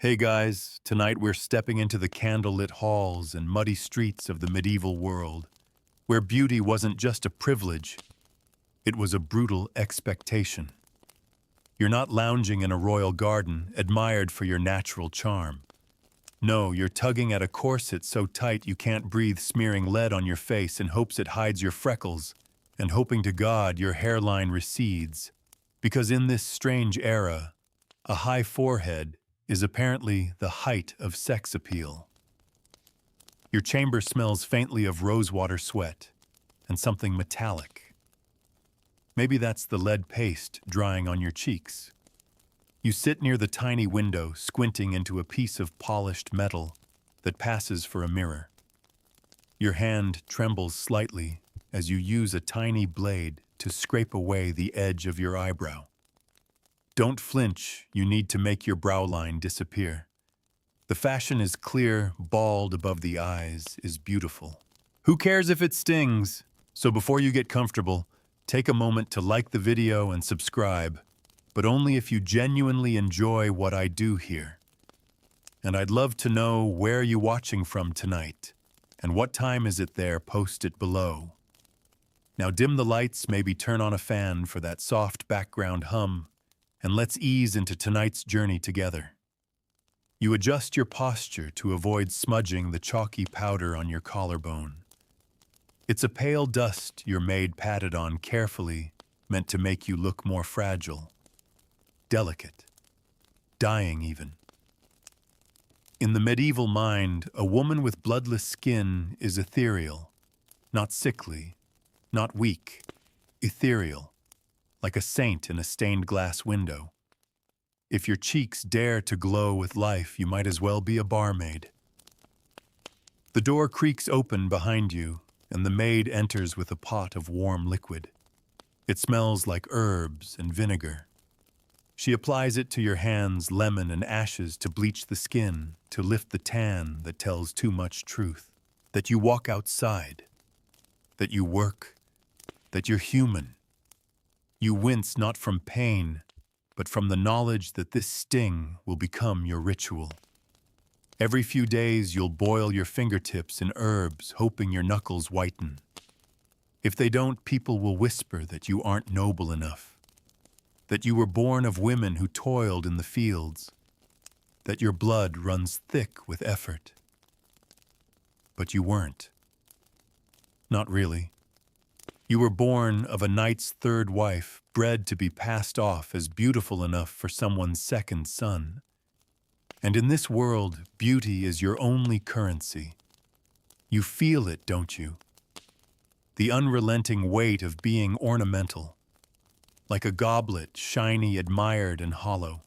Hey guys, tonight we're stepping into the candlelit halls and muddy streets of the medieval world, where beauty wasn't just a privilege, it was a brutal expectation. You're not lounging in a royal garden, admired for your natural charm. No, you're tugging at a corset so tight you can't breathe, smearing lead on your face in hopes it hides your freckles, and hoping to God your hairline recedes. Because in this strange era, a high forehead is apparently the height of sex appeal. Your chamber smells faintly of rosewater sweat and something metallic. Maybe that's the lead paste drying on your cheeks. You sit near the tiny window, squinting into a piece of polished metal that passes for a mirror. Your hand trembles slightly as you use a tiny blade to scrape away the edge of your eyebrow. Don't flinch, you need to make your brow line disappear. The fashion is clear, bald above the eyes is beautiful. Who cares if it stings? So before you get comfortable, take a moment to like the video and subscribe, but only if you genuinely enjoy what I do here. And I'd love to know where you're watching from tonight, and what time is it there, post it below. Now dim the lights, maybe turn on a fan for that soft background hum, and let's ease into tonight's journey together. You adjust your posture to avoid smudging the chalky powder on your collarbone. It's a pale dust your maid patted on carefully, meant to make you look more fragile, delicate, dying even. In the medieval mind, a woman with bloodless skin is ethereal, not sickly, not weak, ethereal, like a saint in a stained glass window. If your cheeks dare to glow with life, you might as well be a barmaid. The door creaks open behind you, and the maid enters with a pot of warm liquid. It smells like herbs and vinegar. She applies it to your hands, lemon and ashes to bleach the skin, to lift the tan that tells too much truth. That you walk outside, that you work, that you're human. You wince not from pain, but from the knowledge that this sting will become your ritual. Every few days you'll boil your fingertips in herbs, hoping your knuckles whiten. If they don't, people will whisper that you aren't noble enough, that you were born of women who toiled in the fields, that your blood runs thick with effort. But you weren't. Not really. You were born of a knight's third wife, bred to be passed off as beautiful enough for someone's second son. And in this world, beauty is your only currency. You feel it, don't you? The unrelenting weight of being ornamental, like a goblet, shiny, admired, and hollow.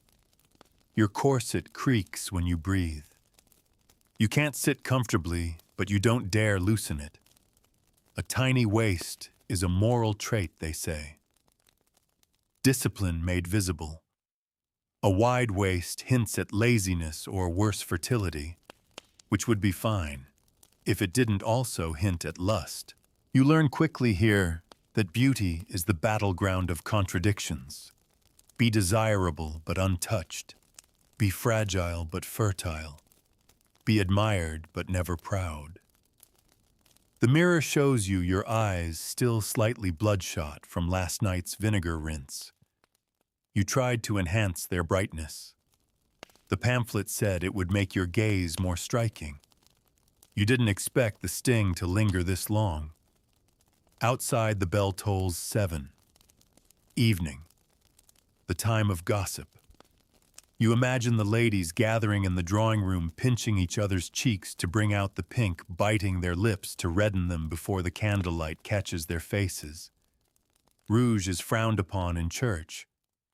Your corset creaks when you breathe. You can't sit comfortably, but you don't dare loosen it. A tiny waist is a moral trait, they say. Discipline made visible. A wide waist hints at laziness or worse fertility, which would be fine if it didn't also hint at lust. You learn quickly here that beauty is the battleground of contradictions. Be desirable but untouched. Be fragile but fertile. Be admired but never proud. The mirror shows you your eyes still slightly bloodshot from last night's vinegar rinse. You tried to enhance their brightness. The pamphlet said it would make your gaze more striking. You didn't expect the sting to linger this long. Outside, the bell tolls 7. Evening. The time of gossip. You imagine the ladies gathering in the drawing room, pinching each other's cheeks to bring out the pink, biting their lips to redden them before the candlelight catches their faces. Rouge is frowned upon in church,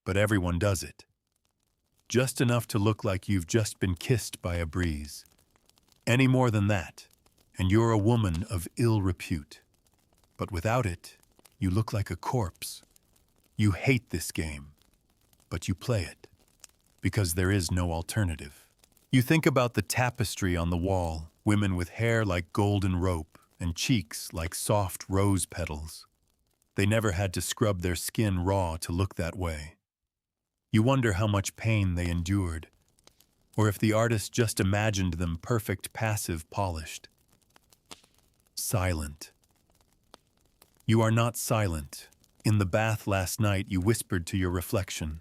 but everyone does it. Just enough to look like you've just been kissed by a breeze. Any more than that, and you're a woman of ill repute. But without it, you look like a corpse. You hate this game, but you play it, because there is no alternative. You think about the tapestry on the wall, women with hair like golden rope and cheeks like soft rose petals. They never had to scrub their skin raw to look that way. You wonder how much pain they endured, or if the artist just imagined them perfect, passive, polished. Silent. You are not silent. In the bath last night, you whispered to your reflection,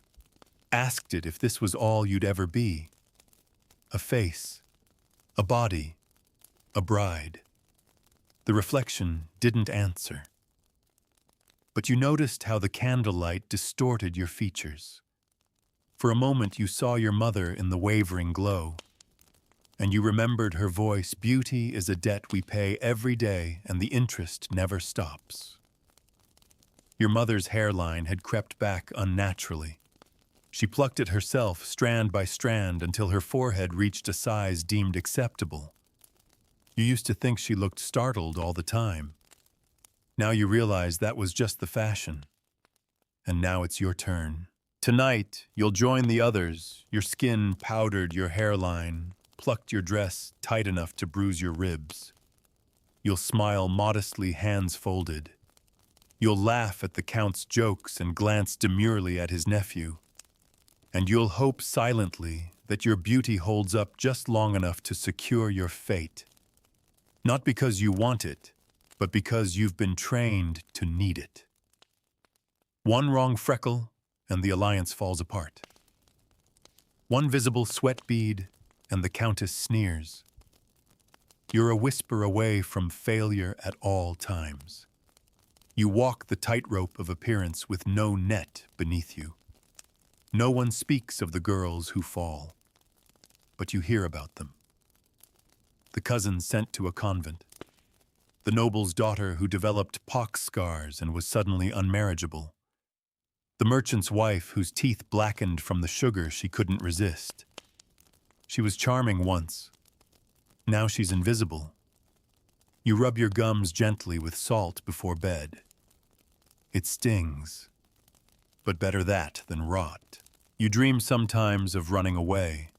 asked it if this was all you'd ever be. A face, a body, a bride. The reflection didn't answer. But you noticed how the candlelight distorted your features. For a moment you saw your mother in the wavering glow, and you remembered her voice, "Beauty is a debt we pay every day, and the interest never stops." Your mother's hairline had crept back unnaturally. She plucked it herself, strand by strand, until her forehead reached a size deemed acceptable. You used to think she looked startled all the time. Now you realize that was just the fashion. And now it's your turn. Tonight, you'll join the others, your skin powdered your hairline, plucked your dress tight enough to bruise your ribs. You'll smile modestly, hands folded. You'll laugh at the Count's jokes and glance demurely at his nephew. And you'll hope silently that your beauty holds up just long enough to secure your fate. Not because you want it, but because you've been trained to need it. One wrong freckle, and the alliance falls apart. One visible sweat bead, and the Countess sneers. You're a whisper away from failure at all times. You walk the tightrope of appearance with no net beneath you. No one speaks of the girls who fall, but you hear about them. The cousin sent to a convent. The noble's daughter who developed pox scars and was suddenly unmarriageable. The merchant's wife whose teeth blackened from the sugar she couldn't resist. She was charming once. Now she's invisible. You rub your gums gently with salt before bed. It stings, but better that than rot. You dream sometimes of running away,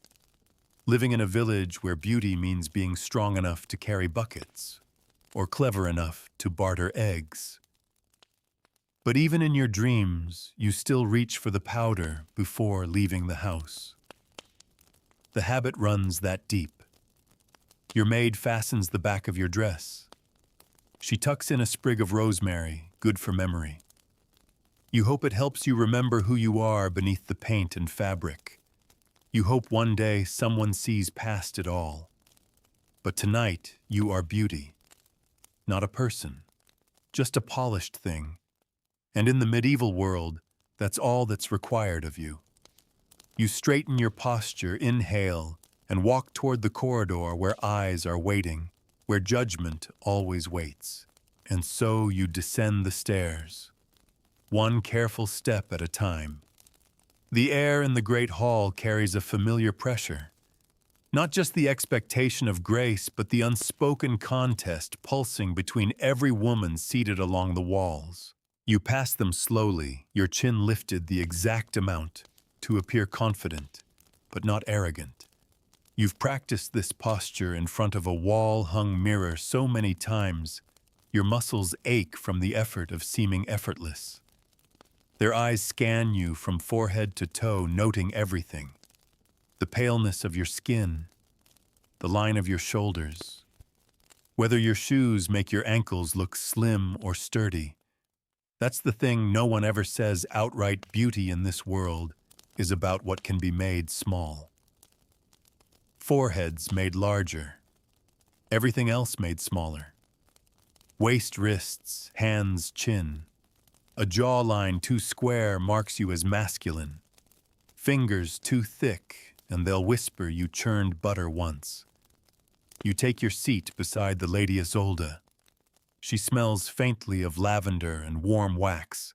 living in a village where beauty means being strong enough to carry buckets, or clever enough to barter eggs. But even in your dreams, you still reach for the powder before leaving the house. The habit runs that deep. Your maid fastens the back of your dress. She tucks in a sprig of rosemary, good for memory. You hope it helps you remember who you are beneath the paint and fabric. You hope one day someone sees past it all. But tonight, you are beauty. Not a person, just a polished thing. And in the medieval world, that's all that's required of you. You straighten your posture, inhale, and walk toward the corridor where eyes are waiting, where judgment always waits. And so you descend the stairs, one careful step at a time. The air in the great hall carries a familiar pressure. Not just the expectation of grace, but the unspoken contest pulsing between every woman seated along the walls. You pass them slowly, your chin lifted the exact amount to appear confident, but not arrogant. You've practiced this posture in front of a wall-hung mirror so many times, your muscles ache from the effort of seeming effortless. Their eyes scan you from forehead to toe, noting everything. The paleness of your skin, the line of your shoulders, whether your shoes make your ankles look slim or sturdy. That's the thing no one ever says. Outright beauty in this world is about what can be made small. Foreheads made larger, everything else made smaller. Waist, wrists, hands, chin. A jawline too square marks you as masculine. Fingers too thick, and they'll whisper you churned butter once. You take your seat beside the Lady Isolde. She smells faintly of lavender and warm wax.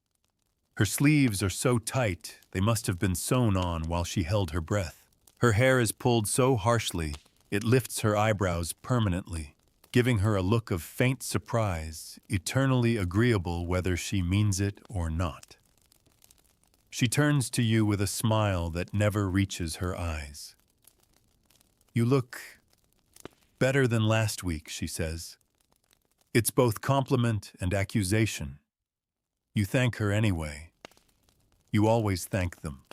Her sleeves are so tight, they must have been sewn on while she held her breath. Her hair is pulled so harshly, it lifts her eyebrows permanently, giving her a look of faint surprise, eternally agreeable whether she means it or not. She turns to you with a smile that never reaches her eyes. "You look better than last week," she says. It's both compliment and accusation. You thank her anyway. You always thank them.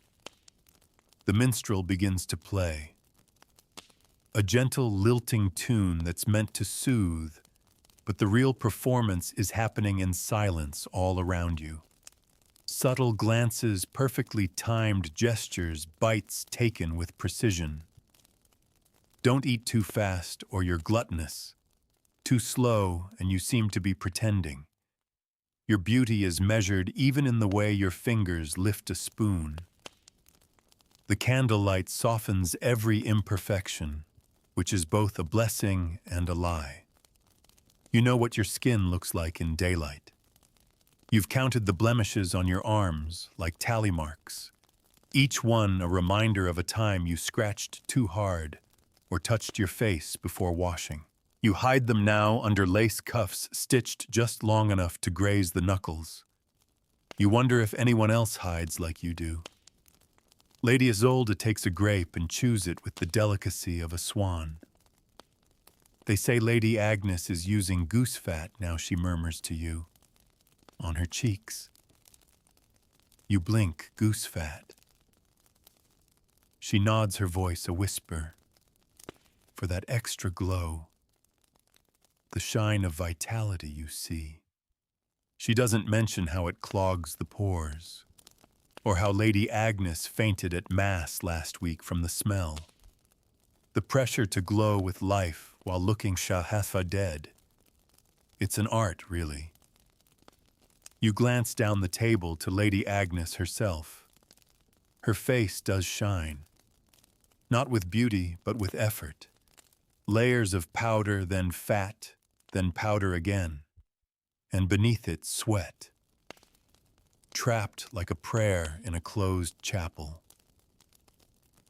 The minstrel begins to play. a gentle, lilting tune that's meant to soothe, but the real performance is happening in silence all around you. Subtle glances, perfectly timed gestures, bites taken with precision. Don't eat too fast or you're gluttonous. Too slow and you seem to be pretending. Your beauty is measured even in the way your fingers lift a spoon. The candlelight softens every imperfection, which is both a blessing and a lie. You know what your skin looks like in daylight. You've counted the blemishes on your arms like tally marks, each one a reminder of a time you scratched too hard or touched your face before washing. You hide them now under lace cuffs stitched just long enough to graze the knuckles. You wonder if anyone else hides like you do. Lady Isolde takes a grape and chews it with the delicacy of a swan. They say Lady Agnes is using goose fat now, she murmurs to you, on her cheeks. You blink, goose fat. She nods, her voice a whisper. For that extra glow, the shine of vitality you see. She doesn't mention how it clogs the pores, or how Lady Agnes fainted at Mass last week from the smell. The pressure to glow with life while looking Shahafa dead. It's an art, really. You glance down the table to Lady Agnes herself. Her face does shine, not with beauty, but with effort. Layers of powder, then fat, then powder again, and beneath it, sweat. Trapped like a prayer in a closed chapel.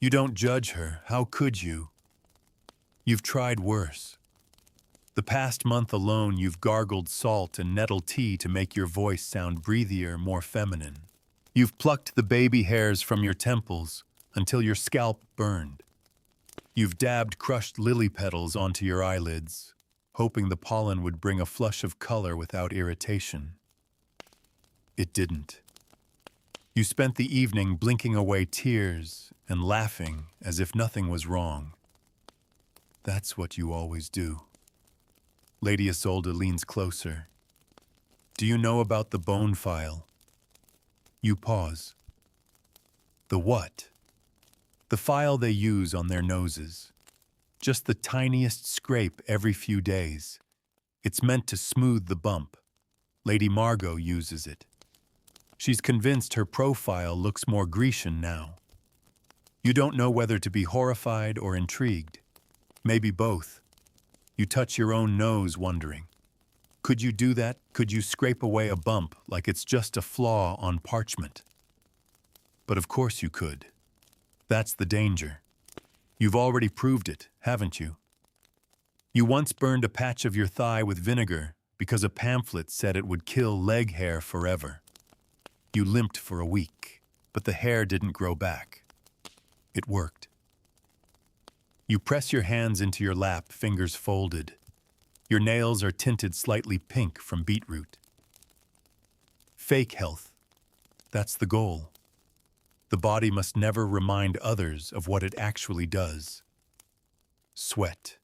You don't judge her, how could you? You've tried worse. The past month alone, you've gargled salt and nettle tea to make your voice sound breathier, more feminine. You've plucked the baby hairs from your temples until your scalp burned. You've dabbed crushed lily petals onto your eyelids, hoping the pollen would bring a flush of color without irritation. It didn't. You spent the evening blinking away tears and laughing as if nothing was wrong. That's what you always do. Lady Isolde leans closer. Do you know about the bone file? You pause. The what? The file they use on their noses. Just the tiniest scrape every few days. It's meant to smooth the bump. Lady Margot uses it. She's convinced her profile looks more Grecian now. You don't know whether to be horrified or intrigued. Maybe both. You touch your own nose wondering. Could you do that? Could you scrape away a bump like it's just a flaw on parchment? But of course you could. That's the danger. You've already proved it, haven't you? You once burned a patch of your thigh with vinegar because a pamphlet said it would kill leg hair forever. You limped for a week, but the hair didn't grow back. It worked. You press your hands into your lap, fingers folded. Your nails are tinted slightly pink from beetroot. Fake health. That's the goal. The body must never remind others of what it actually does. Sweat.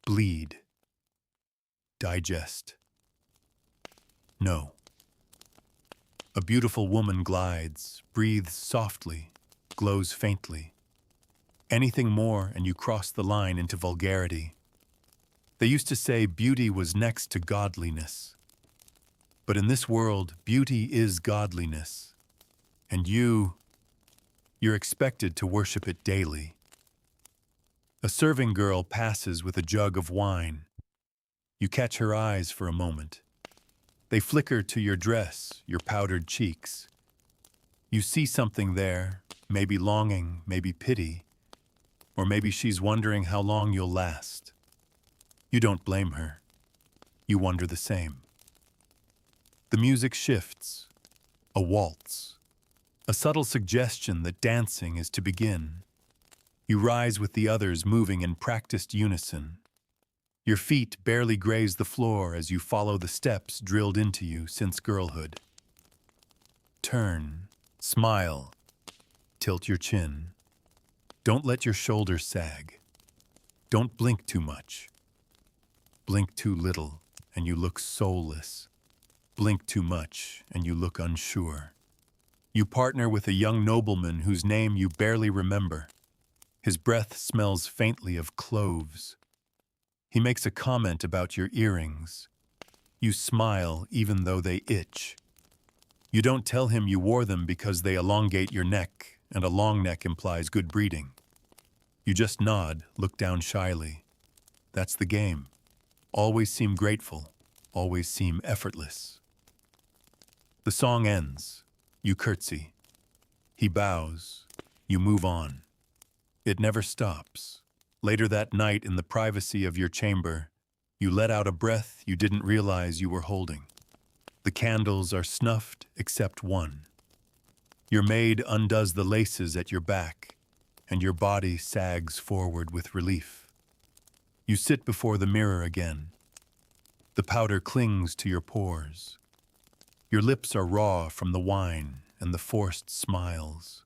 Bleed. Digest. No. A beautiful woman glides, breathes softly, glows faintly. Anything more and you cross the line into vulgarity. They used to say beauty was next to godliness. But in this world, beauty is godliness. And you're expected to worship it daily. A serving girl passes with a jug of wine. You catch her eyes for a moment. They flicker to your dress, your powdered cheeks. You see something there, maybe longing, maybe pity, or maybe she's wondering how long you'll last. You don't blame her. You wonder the same. The music shifts. A waltz. A subtle suggestion that dancing is to begin. You rise with the others, moving in practiced unison. Your feet barely graze the floor as you follow the steps drilled into you since girlhood. Turn, smile, tilt your chin. Don't let your shoulders sag. Don't blink too much. Blink too little, and you look soulless. Blink too much, and you look unsure. You partner with a young nobleman whose name you barely remember. His breath smells faintly of cloves. He makes a comment about your earrings. You smile even though they itch. You don't tell him you wore them because they elongate your neck, and a long neck implies good breeding. You just nod, look down shyly. That's the game. Always seem grateful, always seem effortless. The song ends. You curtsy. He bows. You move on. It never stops. Later that night, in the privacy of your chamber, you let out a breath you didn't realize you were holding. The candles are snuffed except one. Your maid undoes the laces at your back, and your body sags forward with relief. You sit before the mirror again. The powder clings to your pores. Your lips are raw from the wine and the forced smiles.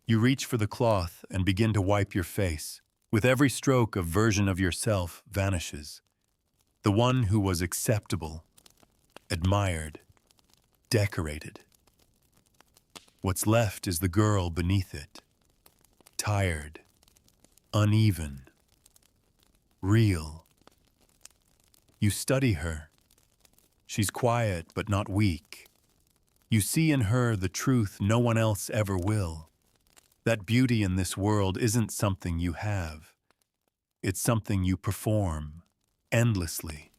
You reach for the cloth and begin to wipe your face. With every stroke, a version of yourself vanishes. The one who was acceptable, admired, decorated. What's left is the girl beneath it. Tired, uneven, real. You study her. She's quiet but not weak. You see in her the truth no one else ever will. That beauty in this world isn't something you have. It's something you perform, endlessly.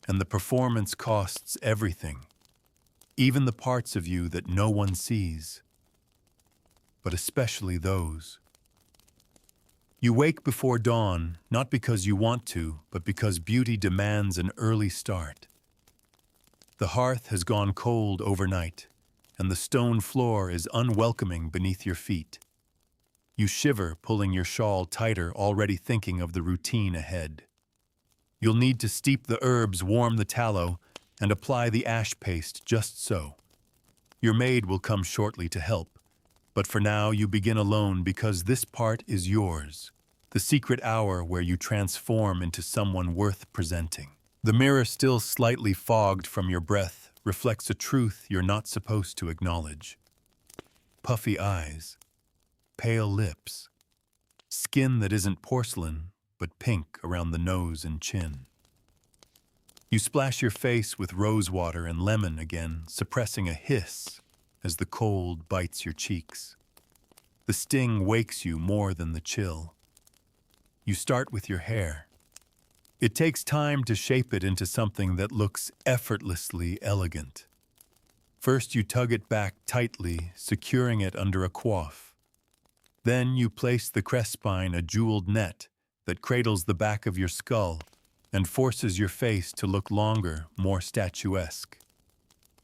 And the performance costs everything, even the parts of you that no one sees, but especially those. You wake before dawn, not because you want to, but because beauty demands an early start. The hearth has gone cold overnight, and the stone floor is unwelcoming beneath your feet. You shiver, pulling your shawl tighter, already thinking of the routine ahead. You'll need to steep the herbs, warm the tallow, and apply the ash paste just so. Your maid will come shortly to help, but for now you begin alone because this part is yours, the secret hour where you transform into someone worth presenting. The mirror, still slightly fogged from your breath, reflects a truth you're not supposed to acknowledge. Puffy eyes, pale lips, skin that isn't porcelain, but pink around the nose and chin. You splash your face with rose water and lemon again, suppressing a hiss as the cold bites your cheeks. The sting wakes you more than the chill. You start with your hair. It takes time to shape it into something that looks effortlessly elegant. First, you tug it back tightly, securing it under a coif. Then you place the crespine, a jeweled net, that cradles the back of your skull and forces your face to look longer, more statuesque.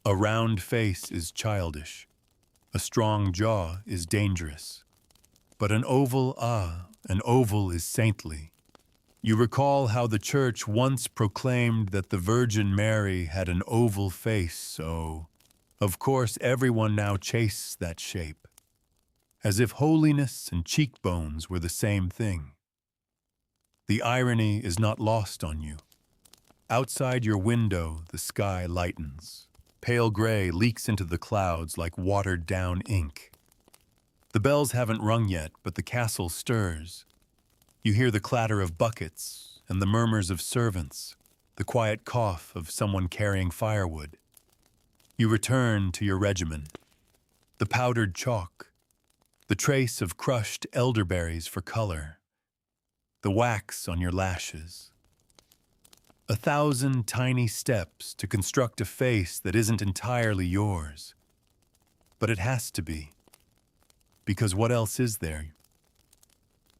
A round face is childish. A strong jaw is dangerous. But an oval is saintly. You recall how the church once proclaimed that the Virgin Mary had an oval face, so, of course, everyone now chases that shape, as if holiness and cheekbones were the same thing. The irony is not lost on you. Outside your window, the sky lightens. Pale gray leaks into the clouds like watered-down ink. The bells haven't rung yet, but the castle stirs. You hear the clatter of buckets and the murmurs of servants, the quiet cough of someone carrying firewood. You return to your regimen. The powdered chalk, the trace of crushed elderberries for color, the wax on your lashes. 1,000 tiny steps to construct a face that isn't entirely yours. But it has to be. Because what else is there?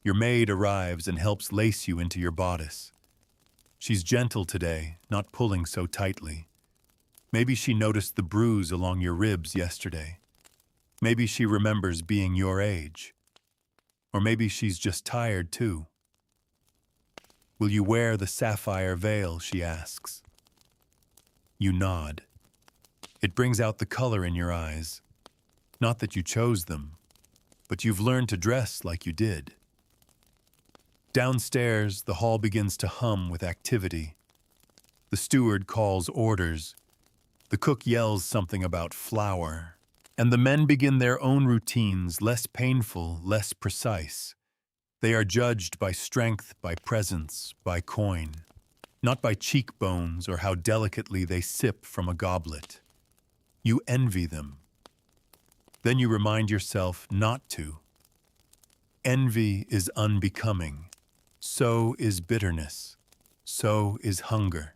Your maid arrives and helps lace you into your bodice. She's gentle today, not pulling so tightly. Maybe she noticed the bruise along your ribs yesterday. Maybe she remembers being your age. Or maybe she's just tired too. Will you wear the sapphire veil, she asks. You nod. It brings out the color in your eyes. Not that you chose them, but you've learned to dress like you did. Downstairs, the hall begins to hum with activity. The steward calls orders. The cook yells something about flour. And the men begin their own routines, less painful, less precise. They are judged by strength, by presence, by coin, not by cheekbones or how delicately they sip from a goblet. You envy them. Then you remind yourself not to. Envy is unbecoming. So is bitterness. So is hunger.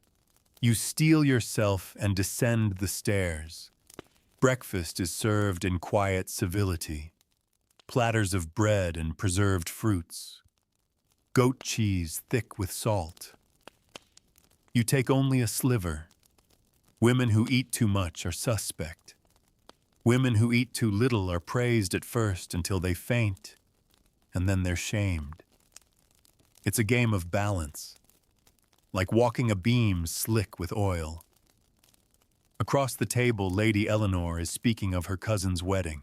You steel yourself and descend the stairs. Breakfast is served in quiet civility. Platters of bread and preserved fruits. Goat cheese thick with salt. You take only a sliver. Women who eat too much are suspect. Women who eat too little are praised at first until they faint, and then they're shamed. It's a game of balance, like walking a beam slick with oil. Across the table, Lady Eleanor is speaking of her cousin's wedding.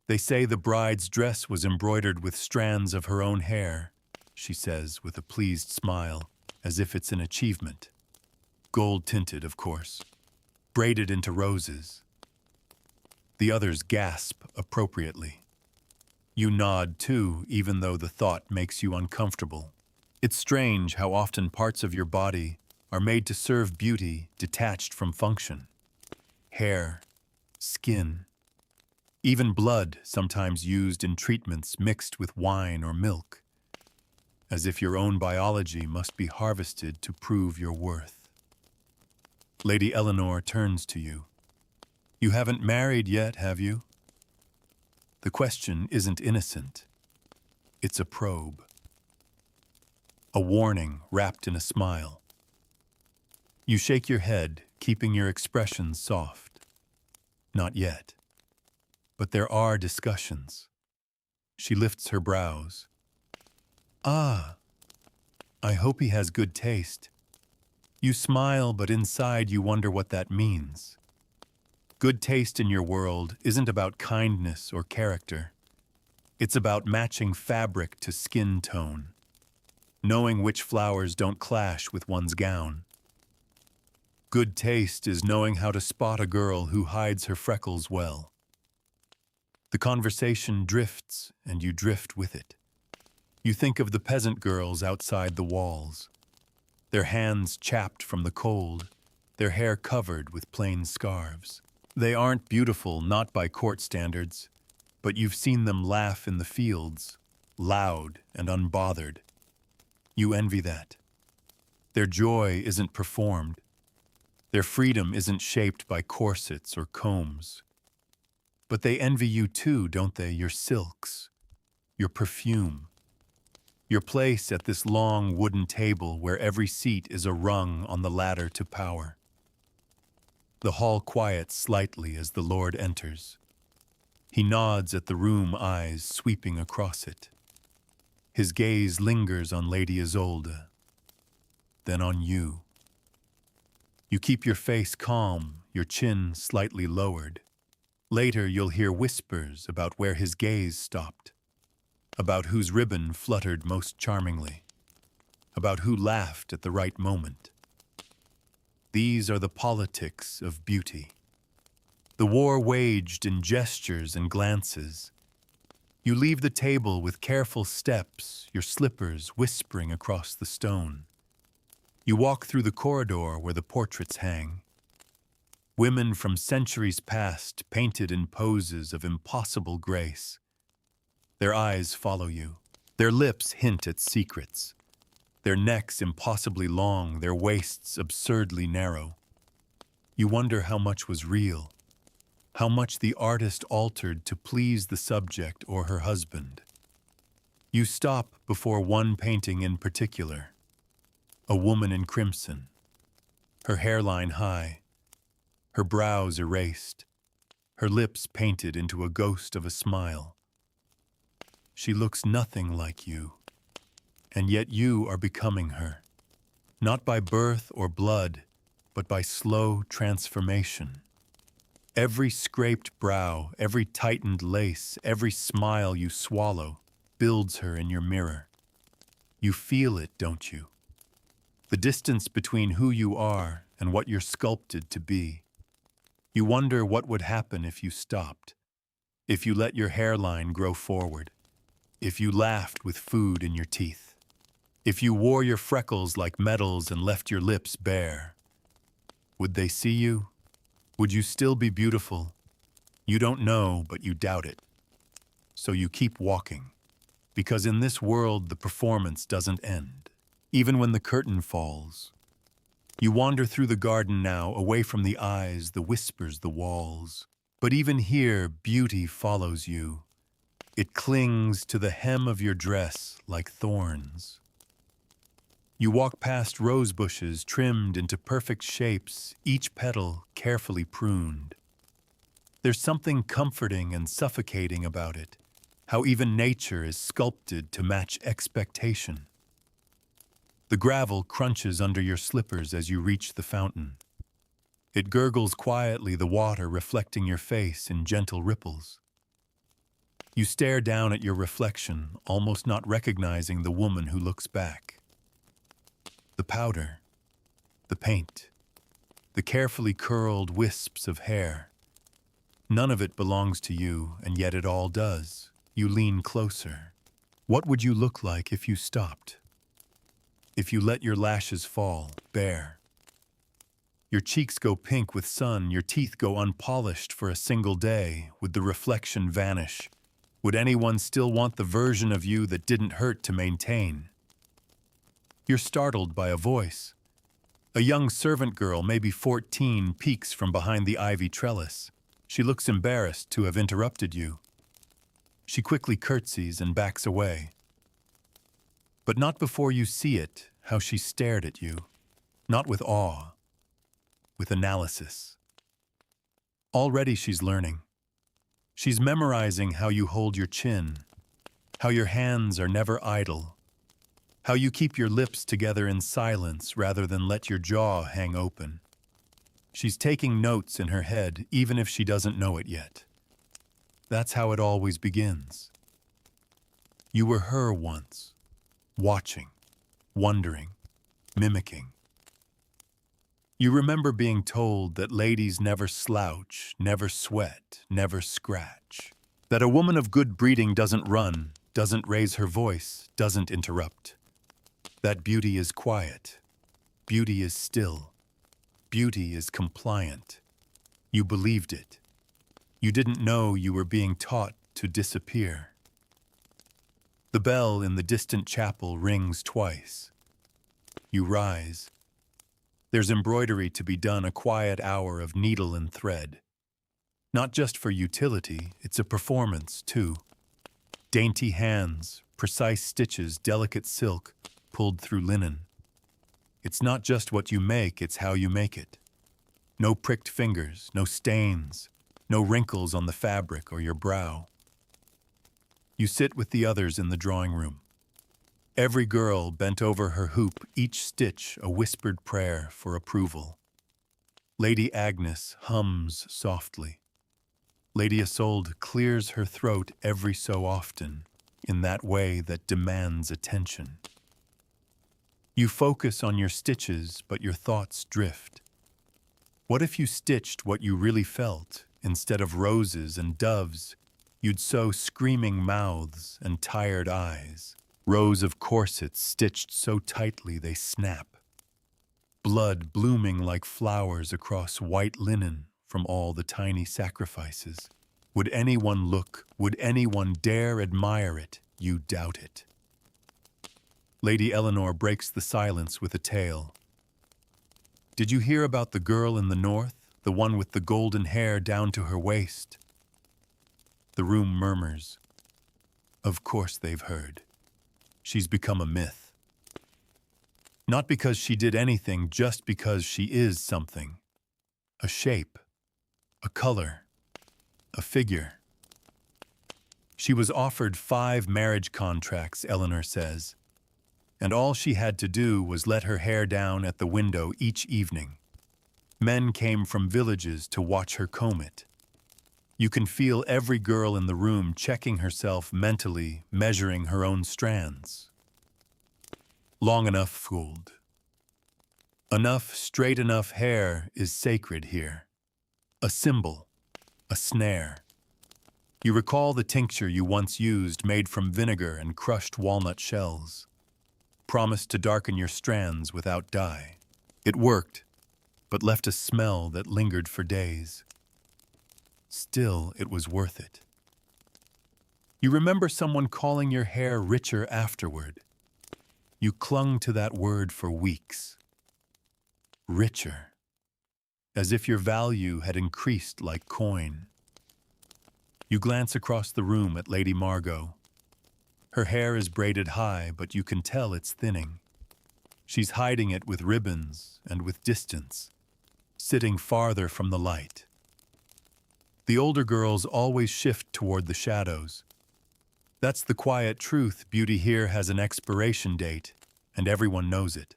They say the bride's dress was embroidered with strands of her own hair, she says with a pleased smile, as if it's an achievement. Gold-tinted, of course, braided into roses. The others gasp appropriately. You nod too, even though the thought makes you uncomfortable. It's strange how often parts of your body are made to serve beauty detached from function. Hair, skin, even blood sometimes used in treatments mixed with wine or milk, as if your own biology must be harvested to prove your worth. Lady Eleanor turns to you. You haven't married yet, have you? The question isn't innocent. It's a probe. A warning wrapped in a smile. You shake your head, keeping your expression soft. Not yet. But there are discussions. She lifts her brows. Ah, I hope he has good taste. You smile, but inside you wonder what that means. Good taste in your world isn't about kindness or character. It's about matching fabric to skin tone, knowing which flowers don't clash with one's gown. Good taste is knowing how to spot a girl who hides her freckles well. The conversation drifts, and you drift with it. You think of the peasant girls outside the walls, their hands chapped from the cold, their hair covered with plain scarves. They aren't beautiful, not by court standards, but you've seen them laugh in the fields, loud and unbothered. You envy that. Their joy isn't performed. Their freedom isn't shaped by corsets or combs. But they envy you too, don't they? Your silks, your perfume, your place at this long wooden table where every seat is a rung on the ladder to power. The hall quiets slightly as the Lord enters. He nods at the room, eyes sweeping across it. His gaze lingers on Lady Isolde, then on you. You keep your face calm, your chin slightly lowered. Later you'll hear whispers about where his gaze stopped, about whose ribbon fluttered most charmingly, about who laughed at the right moment. These are the politics of beauty. The war waged in gestures and glances. You leave the table with careful steps, your slippers whispering across the stone. You walk through the corridor where the portraits hang. Women from centuries past painted in poses of impossible grace. Their eyes follow you. Their lips hint at secrets. Their necks impossibly long, their waists absurdly narrow. You wonder how much was real, how much the artist altered to please the subject or her husband. You stop before one painting in particular, a woman in crimson, her hairline high, her brows erased, her lips painted into a ghost of a smile. She looks nothing like you. And yet you are becoming her, not by birth or blood, but by slow transformation. Every scraped brow, every tightened lace, every smile you swallow builds her in your mirror. You feel it, don't you? The distance between who you are and what you're sculpted to be. You wonder what would happen if you stopped, if you let your hairline grow forward, if you laughed with food in your teeth, if you wore your freckles like medals and left your lips bare. Would they see you? Would you still be beautiful? You don't know, but you doubt it. So you keep walking, because in this world the performance doesn't end, even when the curtain falls. You wander through the garden now, away from the eyes, the whispers, the walls. But even here, beauty follows you. It clings to the hem of your dress like thorns. You walk past rose bushes trimmed into perfect shapes, each petal carefully pruned. There's something comforting and suffocating about it, how even nature is sculpted to match expectation. The gravel crunches under your slippers as you reach the fountain. It gurgles quietly, the water reflecting your face in gentle ripples. You stare down at your reflection, almost not recognizing the woman who looks back. The powder, the paint, the carefully curled wisps of hair. None of it belongs to you, and yet it all does. You lean closer. What would you look like if you stopped? If you let your lashes fall, bare? Your cheeks go pink with sun, your teeth go unpolished for a single day. Would the reflection vanish? Would anyone still want the version of you that didn't hurt to maintain? You're startled by a voice. A young servant girl, maybe 14, peeks from behind the ivy trellis. She looks embarrassed to have interrupted you. She quickly curtsies and backs away. But not before you see it, how she stared at you. Not with awe, with analysis. Already she's learning. She's memorizing how you hold your chin, how your hands are never idle, how you keep your lips together in silence rather than let your jaw hang open. She's taking notes in her head, even if she doesn't know it yet. That's how it always begins. You were her once, watching, wondering, mimicking. You remember being told that ladies never slouch, never sweat, never scratch. That a woman of good breeding doesn't run, doesn't raise her voice, doesn't interrupt. That beauty is quiet. Beauty is still. Beauty is compliant. You believed it. You didn't know you were being taught to disappear. The bell in the distant chapel rings twice. You rise. There's embroidery to be done, a quiet hour of needle and thread. Not just for utility, it's a performance, too. Dainty hands, precise stitches, delicate silk, pulled through linen. It's not just what you make, it's how you make it. No pricked fingers, no stains, no wrinkles on the fabric or your brow. You sit with the others in the drawing room. Every girl bent over her hoop, each stitch a whispered prayer for approval. Lady Agnes hums softly. Lady Isolde clears her throat every so often, in that way that demands attention. You focus on your stitches, but your thoughts drift. What if you stitched what you really felt? Instead of roses and doves, you'd sew screaming mouths and tired eyes. Rows of corsets stitched so tightly they snap. Blood blooming like flowers across white linen from all the tiny sacrifices. Would anyone look? Would anyone dare admire it? You doubt it. Lady Eleanor breaks the silence with a tale. Did you hear about the girl in the north, the one with the golden hair down to her waist? The room murmurs. Of course they've heard. She's become a myth. Not because she did anything, just because she is something. A shape, a color, a figure. She was offered 5 marriage contracts, Eleanor says, and all she had to do was let her hair down at the window each evening. Men came from villages to watch her comb it. You can feel every girl in the room checking herself mentally, measuring her own strands. Long enough fooled. Enough straight enough hair is sacred here. A symbol, a snare. You recall the tincture you once used made from vinegar and crushed walnut shells. Promised to darken your strands without dye. It worked, but left a smell that lingered for days. Still, it was worth it. You remember someone calling your hair richer afterward. You clung to that word for weeks. Richer. As if your value had increased like coin. You glance across the room at Lady Margot. Her hair is braided high, but you can tell it's thinning. She's hiding it with ribbons and with distance, sitting farther from the light. The older girls always shift toward the shadows. That's the quiet truth. Beauty here has an expiration date, and everyone knows it.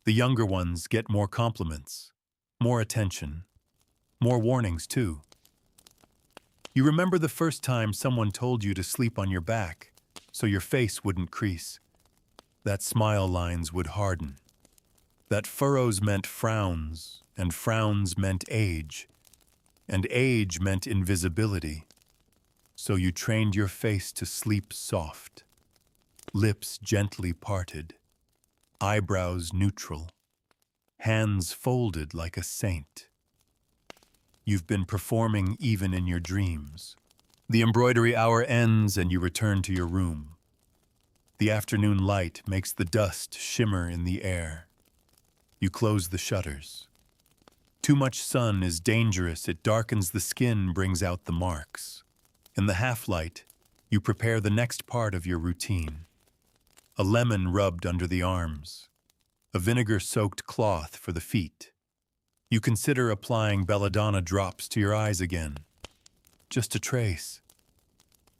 The younger ones get more compliments, more attention, more warnings too. You remember the first time someone told you to sleep on your back so your face wouldn't crease. That smile lines would harden. That furrows meant frowns, and frowns meant age, and age meant invisibility. So you trained your face to sleep soft, lips gently parted, eyebrows neutral, hands folded like a saint. You've been performing even in your dreams. The embroidery hour ends and you return to your room. The afternoon light makes the dust shimmer in the air. You close the shutters. Too much sun is dangerous. It darkens the skin, brings out the marks. In the half-light, you prepare the next part of your routine. A lemon rubbed under the arms. A vinegar-soaked cloth for the feet. You consider applying belladonna drops to your eyes again. Just a trace.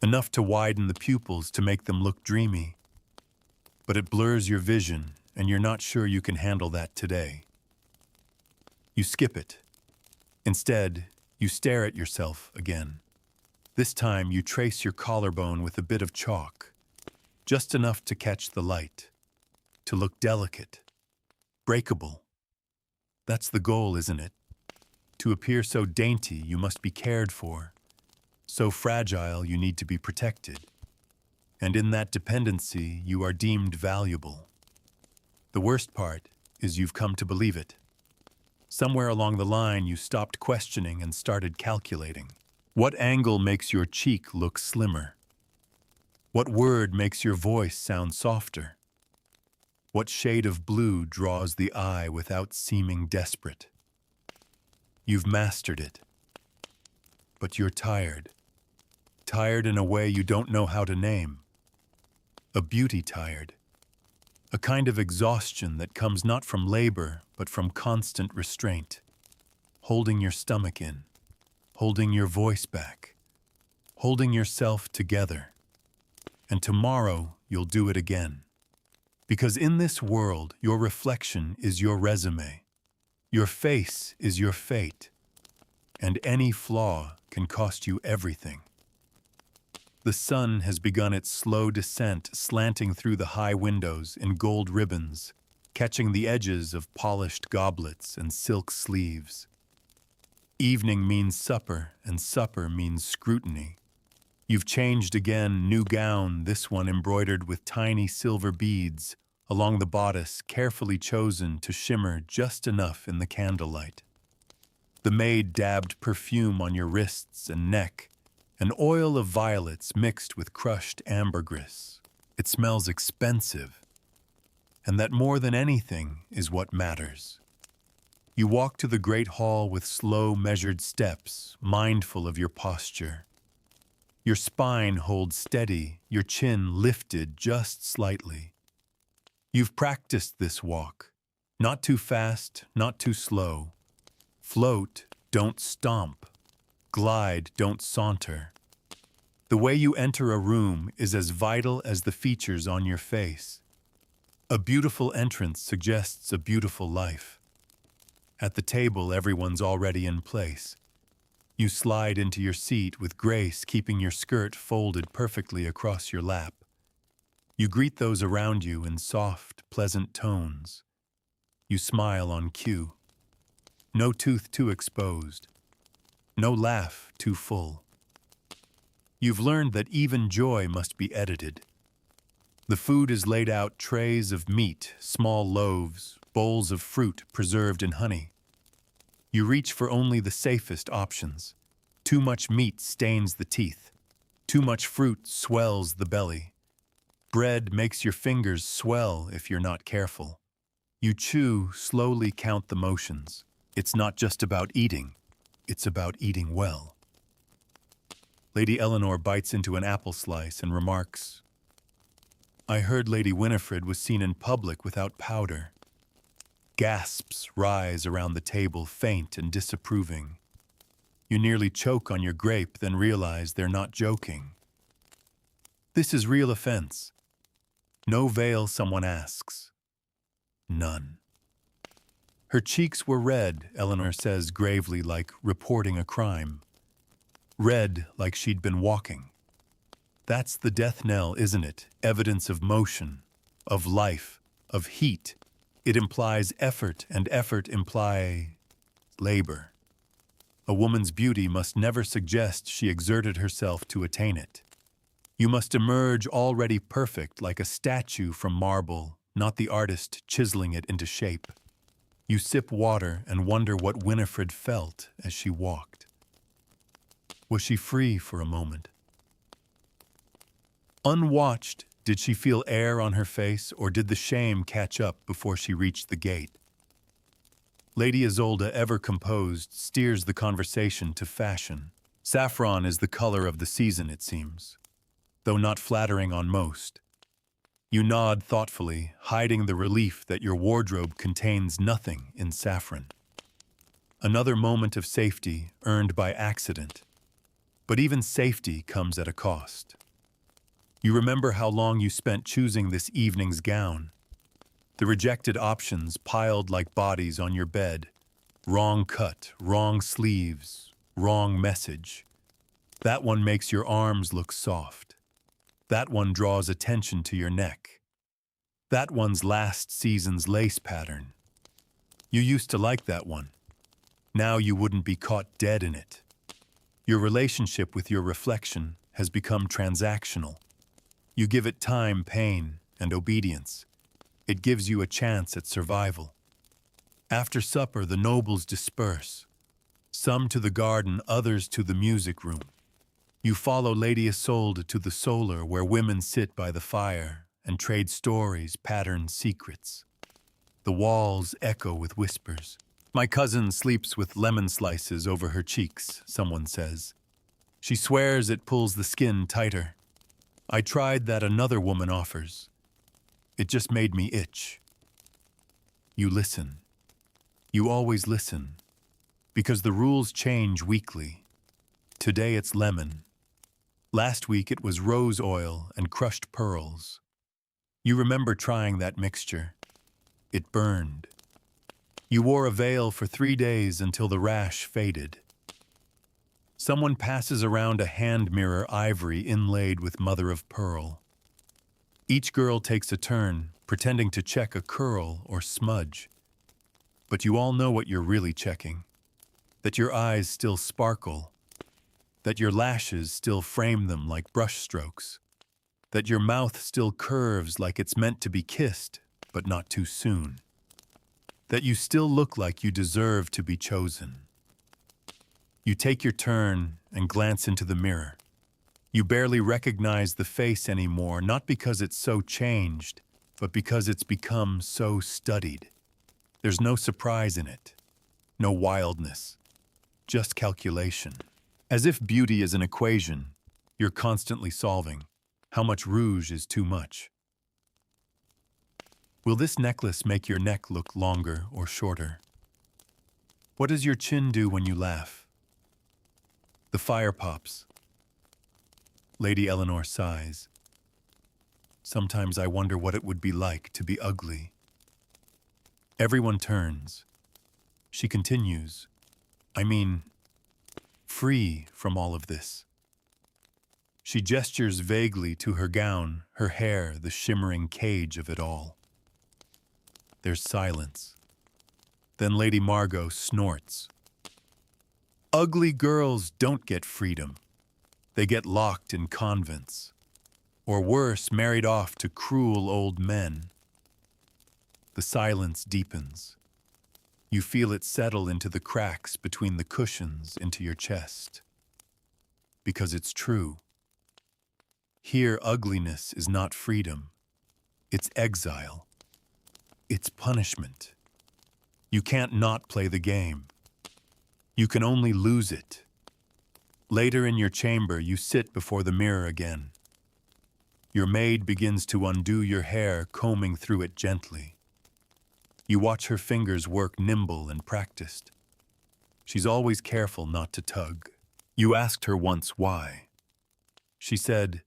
Enough to widen the pupils to make them look dreamy. But it blurs your vision, and you're not sure you can handle that today. You skip it. Instead, you stare at yourself again. This time you trace your collarbone with a bit of chalk, just enough to catch the light, to look delicate, breakable. That's the goal, isn't it? To appear so dainty, you must be cared for. So fragile, you need to be protected. And in that dependency, you are deemed valuable. The worst part is you've come to believe it. Somewhere along the line, you stopped questioning and started calculating. What angle makes your cheek look slimmer? What word makes your voice sound softer? What shade of blue draws the eye without seeming desperate? You've mastered it. But you're tired. Tired in a way you don't know how to name. A beauty tired. A kind of exhaustion that comes not from labor, but from constant restraint. Holding your stomach in. Holding your voice back. Holding yourself together. And tomorrow you'll do it again. Because in this world, your reflection is your resume. Your face is your fate. And any flaw can cost you everything. The sun has begun its slow descent, slanting through the high windows in gold ribbons, catching the edges of polished goblets and silk sleeves. Evening means supper, and supper means scrutiny. You've changed again, new gown, this one embroidered with tiny silver beads, along the bodice carefully chosen to shimmer just enough in the candlelight. The maid dabbed perfume on your wrists and neck, an oil of violets mixed with crushed ambergris. It smells expensive, and that more than anything is what matters. You walk to the great hall with slow, measured steps, mindful of your posture. Your spine holds steady, your chin lifted just slightly. You've practiced this walk. Not too fast, not too slow. Float, don't stomp. Glide, don't saunter. The way you enter a room is as vital as the features on your face. A beautiful entrance suggests a beautiful life. At the table, everyone's already in place. You slide into your seat with grace, keeping your skirt folded perfectly across your lap. You greet those around you in soft, pleasant tones. You smile on cue. No tooth too exposed. No laugh too full. You've learned that even joy must be edited. The food is laid out trays of meat, small loaves, bowls of fruit preserved in honey. You reach for only the safest options. Too much meat stains the teeth. Too much fruit swells the belly. Bread makes your fingers swell if you're not careful. You chew, slowly count the motions. It's not just about eating. It's about eating well. Lady Eleanor bites into an apple slice and remarks, "I heard Lady Winifred was seen in public without powder." Gasps rise around the table, faint and disapproving. You nearly choke on your grape, then realize they're not joking. This is real offense. No veil, someone asks. None. Her cheeks were red, Eleanor says gravely, like reporting a crime. Red like she'd been walking. That's the death knell, isn't it? Evidence of motion, of life, of heat. It implies effort, and effort imply labor. A woman's beauty must never suggest she exerted herself to attain it. You must emerge already perfect, like a statue from marble, not the artist chiseling it into shape. You sip water and wonder what Winifred felt as she walked. Was she free for a moment? Unwatched, did she feel air on her face, or did the shame catch up before she reached the gate? Lady Isolde, ever composed, steers the conversation to fashion. Saffron is the color of the season, it seems, though not flattering on most. You nod thoughtfully, hiding the relief that your wardrobe contains nothing in saffron. Another moment of safety earned by accident. But even safety comes at a cost. You remember how long you spent choosing this evening's gown. The rejected options piled like bodies on your bed. Wrong cut, wrong sleeves, wrong message. That one makes your arms look soft. That one draws attention to your neck. That one's last season's lace pattern. You used to like that one. Now you wouldn't be caught dead in it. Your relationship with your reflection has become transactional. You give it time, pain, and obedience. It gives you a chance at survival. After supper, the nobles disperse. Some to the garden, others to the music room. You follow Lady Isolde to the solar, where women sit by the fire and trade stories, pattern secrets. The walls echo with whispers. My cousin sleeps with lemon slices over her cheeks, someone says. She swears it pulls the skin tighter. I tried that another woman offers. It just made me itch. You listen. You always listen. Because the rules change weekly. Today it's lemon. Last week it was rose oil and crushed pearls. You remember trying that mixture. It burned. You wore a veil for 3 days until the rash faded. Someone passes around a hand mirror, ivory inlaid with mother of pearl. Each girl takes a turn, pretending to check a curl or smudge. But you all know what you're really checking. That your eyes still sparkle. That your lashes still frame them like brush strokes. That your mouth still curves like it's meant to be kissed, but not too soon. That you still look like you deserve to be chosen. You take your turn and glance into the mirror. You barely recognize the face anymore, not because it's so changed, but because it's become so studied. There's no surprise in it, no wildness, just calculation. As if beauty is an equation you're constantly solving. How much rouge is too much? Will this necklace make your neck look longer or shorter? What does your chin do when you laugh? The fire pops. Lady Eleanor sighs. Sometimes I wonder what it would be like to be ugly. Everyone turns. She continues. I mean, free from all of this. She gestures vaguely to her gown, her hair the shimmering cage of it all. There's silence. Then Lady Margot snorts. Ugly girls don't get freedom. They get locked in convents. Or worse, married off to cruel old men. The silence deepens. You feel it settle into the cracks between the cushions into your chest. Because it's true. Here, ugliness is not freedom. It's exile. It's punishment. You can't not play the game. You can only lose it. Later in your chamber, you sit before the mirror again. Your maid begins to undo your hair, combing through it gently. You watch her fingers work nimble and practiced. She's always careful not to tug. You asked her once why. She said,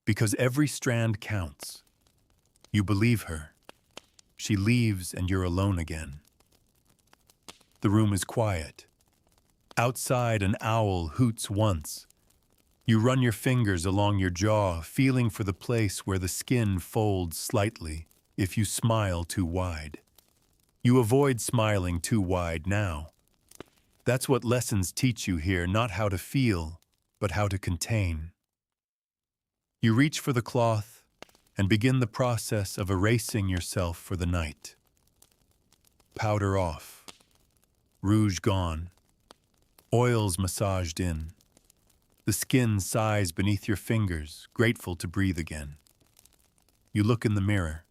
because every strand counts. You believe her. She leaves and you're alone again. The room is quiet. Outside, an owl hoots once. You run your fingers along your jaw, feeling for the place where the skin folds slightly if you smile too wide. You avoid smiling too wide now. That's what lessons teach you here, not how to feel, but how to contain. You reach for the cloth and begin the process of erasing yourself for the night. Powder off. Rouge gone. Oils massaged in. The skin sighs beneath your fingers, grateful to breathe again. You look in the mirror.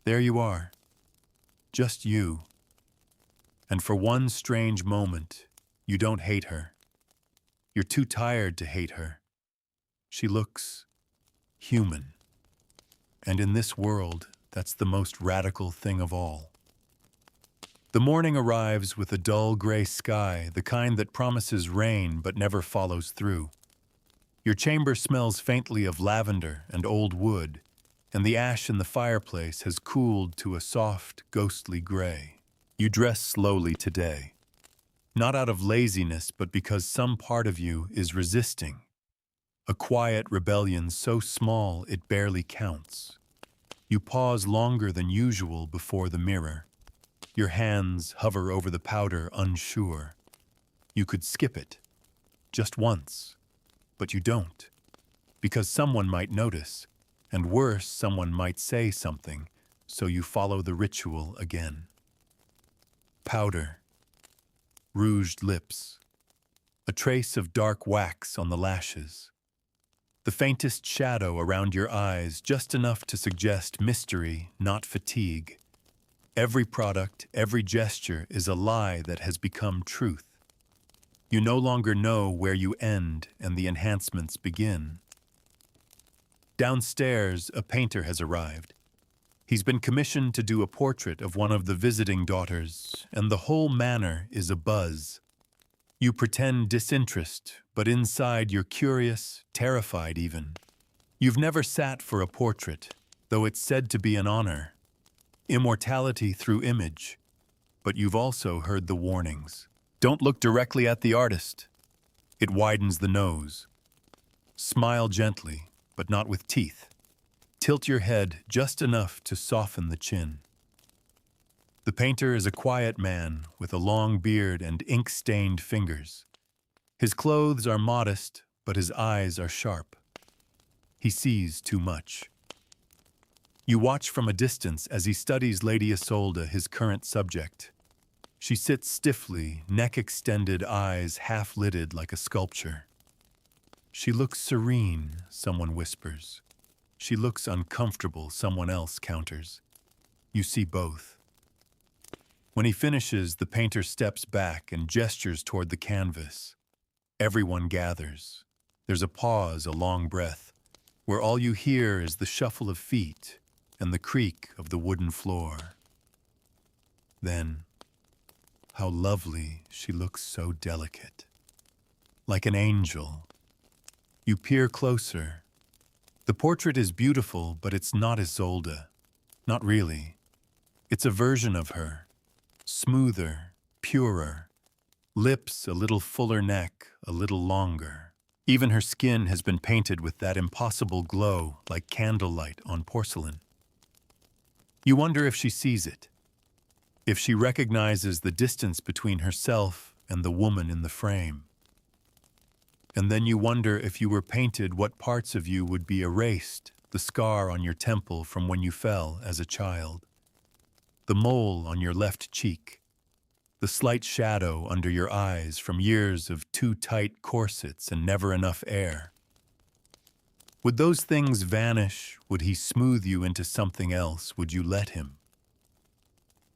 There you are. Just you. And for one strange moment, you don't hate her. You're too tired to hate her. She looks human. And in this world, that's the most radical thing of all. The morning arrives with a dull gray sky, the kind that promises rain but never follows through. Your chamber smells faintly of lavender and old wood, and the ash in the fireplace has cooled to a soft, ghostly gray. You dress slowly today, not out of laziness, but because some part of you is resisting. A quiet rebellion so small it barely counts. You pause longer than usual before the mirror. Your hands hover over the powder, unsure. You could skip it, just once, but you don't, because someone might notice, and worse, someone might say something, so you follow the ritual again. Powder, rouged lips, a trace of dark wax on the lashes, the faintest shadow around your eyes, just enough to suggest mystery, not fatigue. Every product, every gesture is a lie that has become truth. You no longer know where you end and the enhancements begin. Downstairs, a painter has arrived. He's been commissioned to do a portrait of one of the visiting daughters, and the whole manor is abuzz. You pretend disinterest, but inside you're curious, terrified even. You've never sat for a portrait, though it's said to be an honor. Immortality through image. But you've also heard the warnings. Don't look directly at the artist. It widens the nose. Smile gently, but not with teeth. Tilt your head just enough to soften the chin. The painter is a quiet man with a long beard and ink-stained fingers. His clothes are modest, but his eyes are sharp. He sees too much. You watch from a distance as he studies Lady Isolde, his current subject. She sits stiffly, neck extended, eyes half-lidded like a sculpture. She looks serene, someone whispers. She looks uncomfortable, someone else counters. You see both. When he finishes, the painter steps back and gestures toward the canvas. Everyone gathers. There's a pause, a long breath, where all you hear is the shuffle of feet and the creak of the wooden floor. Then, how lovely she looks, so delicate. Like an angel. You peer closer. The portrait is beautiful, but it's not Isolde. Not really. It's a version of her. Smoother, purer. Lips a little fuller, neck a little longer. Even her skin has been painted with that impossible glow like candlelight on porcelain. You wonder if she sees it, if she recognizes the distance between herself and the woman in the frame. And then you wonder if you were painted, what parts of you would be erased, the scar on your temple from when you fell as a child, the mole on your left cheek, the slight shadow under your eyes from years of too tight corsets and never enough air. Would those things vanish? Would he smooth you into something else? Would you let him?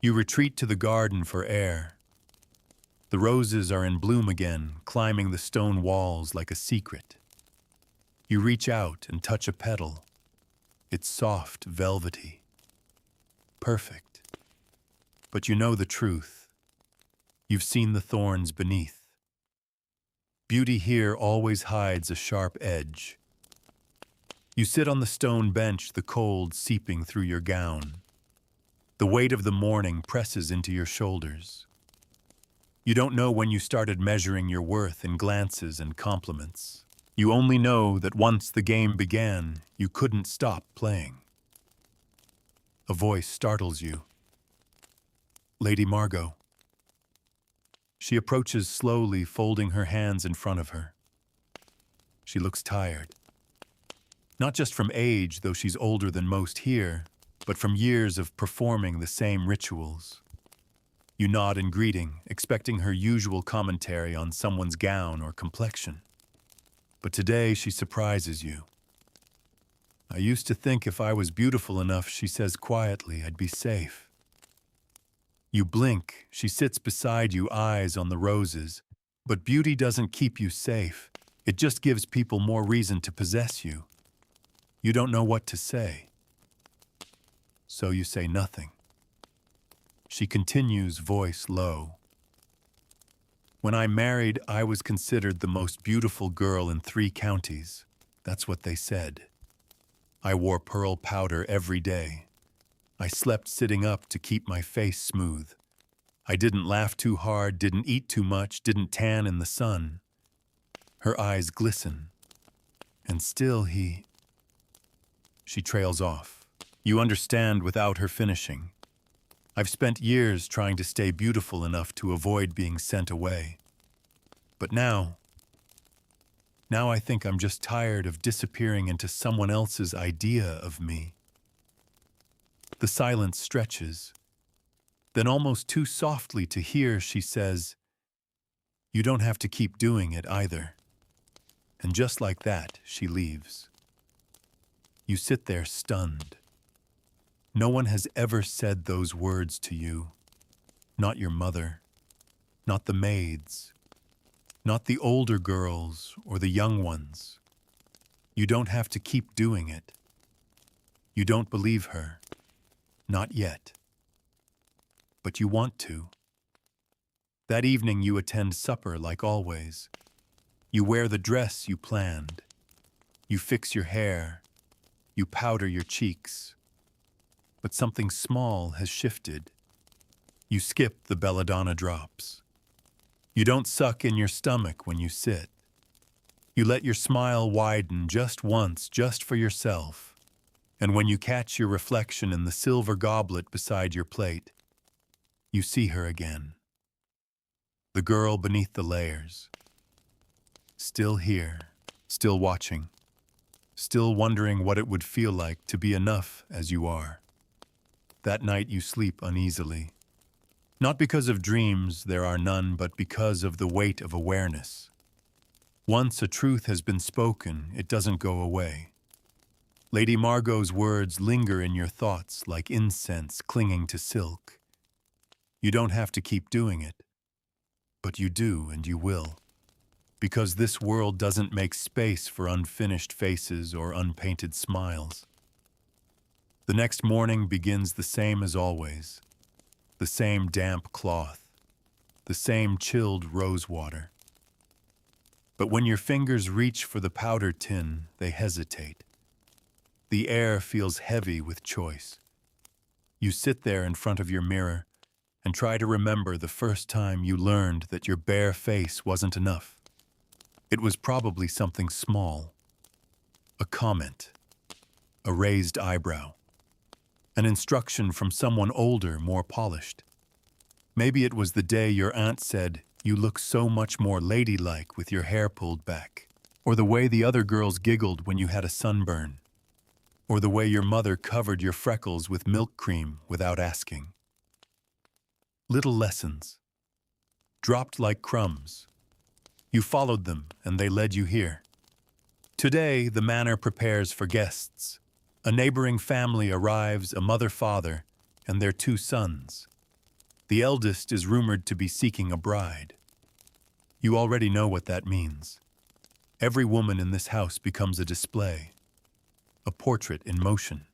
You retreat to the garden for air. The roses are in bloom again, climbing the stone walls like a secret. You reach out and touch a petal. It's soft, velvety, perfect. But you know the truth. You've seen the thorns beneath. Beauty here always hides a sharp edge. You sit on the stone bench, the cold seeping through your gown. The weight of the morning presses into your shoulders. You don't know when you started measuring your worth in glances and compliments. You only know that once the game began, you couldn't stop playing. A voice startles you. Lady Margot. She approaches slowly, folding her hands in front of her. She looks tired. Not just from age, though she's older than most here, but from years of performing the same rituals. You nod in greeting, expecting her usual commentary on someone's gown or complexion. But today she surprises you. I used to think if I was beautiful enough, she says quietly, I'd be safe. You blink, she sits beside you, eyes on the roses. But beauty doesn't keep you safe. It just gives people more reason to possess you. You don't know what to say. So you say nothing. She continues, voice low. When I married, I was considered the most beautiful girl in 3 counties. That's what they said. I wore pearl powder every day. I slept sitting up to keep my face smooth. I didn't laugh too hard, didn't eat too much, didn't tan in the sun. Her eyes glisten. And still She trails off. You understand without her finishing. I've spent years trying to stay beautiful enough to avoid being sent away. But now I think I'm just tired of disappearing into someone else's idea of me. The silence stretches. Then almost too softly to hear, she says, you don't have to keep doing it either. And just like that, she leaves. You sit there stunned. No one has ever said those words to you. Not your mother, not the maids, not the older girls or the young ones. You don't have to keep doing it. You don't believe her. Not yet. But you want to. That evening you attend supper like always. You wear the dress you planned. You fix your hair. You powder your cheeks. But something small has shifted. You skip the belladonna drops. You don't suck in your stomach when you sit. You let your smile widen just once, just for yourself. And when you catch your reflection in the silver goblet beside your plate, you see her again. The girl beneath the layers. Still here, still watching, still wondering what it would feel like to be enough as you are. That night you sleep uneasily. Not because of dreams, there are none, but because of the weight of awareness. Once a truth has been spoken, it doesn't go away. Lady Margot's words linger in your thoughts like incense clinging to silk. You don't have to keep doing it, but you do and you will. Because this world doesn't make space for unfinished faces or unpainted smiles. The next morning begins the same as always. The same damp cloth. The same chilled rose water. But when your fingers reach for the powder tin, they hesitate. The air feels heavy with choice. You sit there in front of your mirror and try to remember the first time you learned that your bare face wasn't enough. It was probably something small. A comment, a raised eyebrow, an instruction from someone older, more polished. Maybe it was the day your aunt said, "You look so much more ladylike with your hair pulled back," or the way the other girls giggled when you had a sunburn, or the way your mother covered your freckles with milk cream without asking. Little lessons, dropped like crumbs. You followed them, and they led you here. Today, the manor prepares for guests. A neighboring family arrives, a mother-father, and their 2 sons. The eldest is rumored to be seeking a bride. You already know what that means. Every woman in this house becomes a display, a portrait in motion.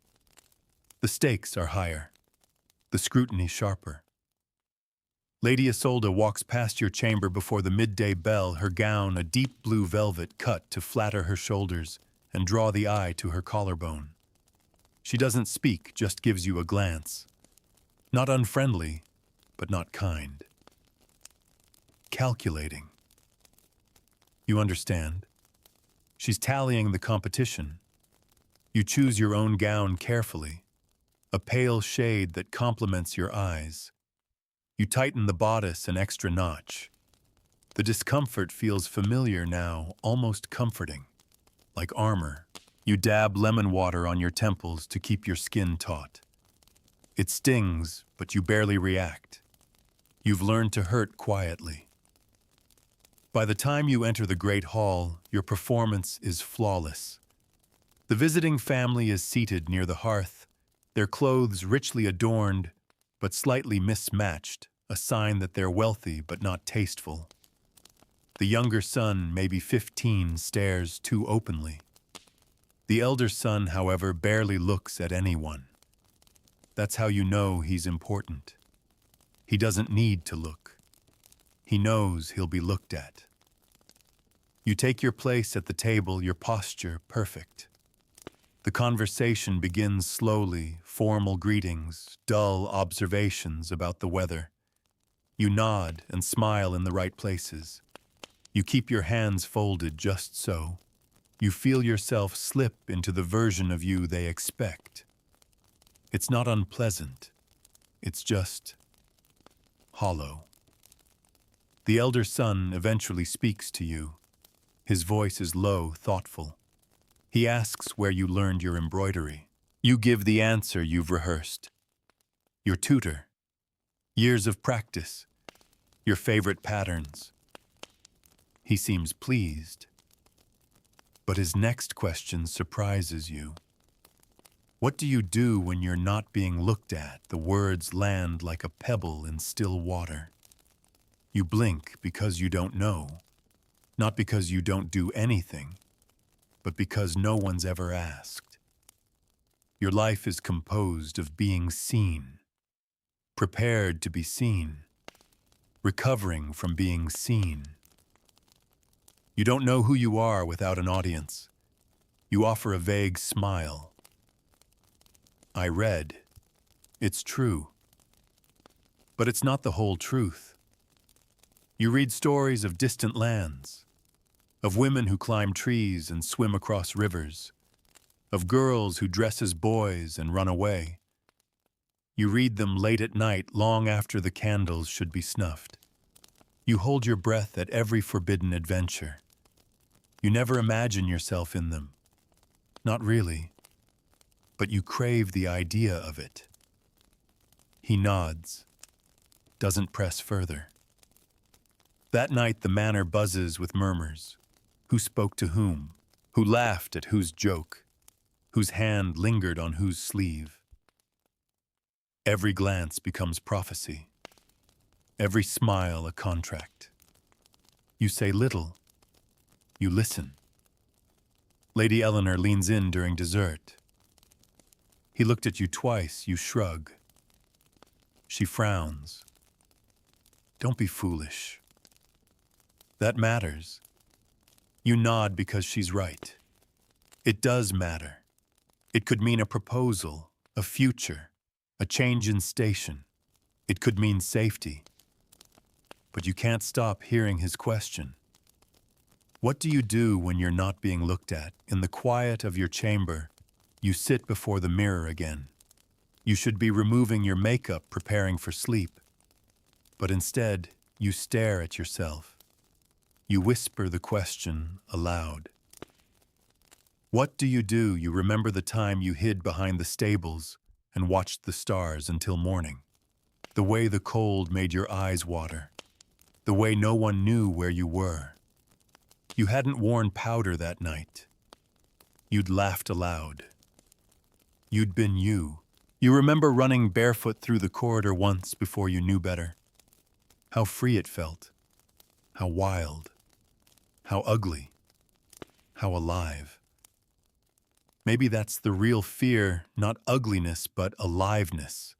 The stakes are higher, the scrutiny sharper. Lady Isolde walks past your chamber before the midday bell, her gown a deep blue velvet cut to flatter her shoulders and draw the eye to her collarbone. She doesn't speak, just gives you a glance. Not unfriendly, but not kind. Calculating. You understand? She's tallying the competition. You choose your own gown carefully, a pale shade that complements your eyes. You tighten the bodice an extra notch. The discomfort feels familiar now, almost comforting, like armor. You dab lemon water on your temples to keep your skin taut. It stings, but you barely react. You've learned to hurt quietly. By the time you enter the Great Hall, your performance is flawless. The visiting family is seated near the hearth, their clothes richly adorned, but slightly mismatched, a sign that they're wealthy but not tasteful. The younger son, maybe 15, stares too openly. The elder son, however, barely looks at anyone. That's how you know he's important. He doesn't need to look. He knows he'll be looked at. You take your place at the table, your posture perfect. The conversation begins slowly, formal greetings, dull observations about the weather. You nod and smile in the right places. You keep your hands folded just so. You feel yourself slip into the version of you they expect. It's not unpleasant. It's just hollow. The elder son eventually speaks to you. His voice is low, thoughtful. He asks where you learned your embroidery. You give the answer you've rehearsed. Your tutor. Years of practice. Your favorite patterns. He seems pleased. But his next question surprises you. What do you do when you're not being looked at? The words land like a pebble in still water. You blink because you don't know. Not because you don't do anything, but because no one's ever asked. Your life is composed of being seen, prepared to be seen, recovering from being seen. You don't know who you are without an audience. You offer a vague smile. I read. It's true. But it's not the whole truth. You read stories of distant lands, of women who climb trees and swim across rivers, of girls who dress as boys and run away. You read them late at night, long after the candles should be snuffed. You hold your breath at every forbidden adventure. You never imagine yourself in them. Not really. But you crave the idea of it. He nods, doesn't press further. That night the manor buzzes with murmurs. Who spoke to whom? Who laughed at whose joke? Whose hand lingered on whose sleeve? Every glance becomes prophecy. Every smile a contract. You say little. You listen. Lady Eleanor leans in during dessert. He looked at you twice, you shrug. She frowns. Don't be foolish. That matters. You nod because she's right. It does matter. It could mean a proposal, a future, a change in station. It could mean safety. But you can't stop hearing his question. What do you do when you're not being looked at? In the quiet of your chamber, you sit before the mirror again. You should be removing your makeup, preparing for sleep. But instead, you stare at yourself. You whisper the question aloud. What do? You remember the time you hid behind the stables and watched the stars until morning. The way the cold made your eyes water. The way no one knew where you were. You hadn't worn powder that night. You'd laughed aloud. You'd been you. You remember running barefoot through the corridor once before you knew better. How free it felt. How wild. How ugly. How alive. Maybe that's the real fear, not ugliness, but aliveness.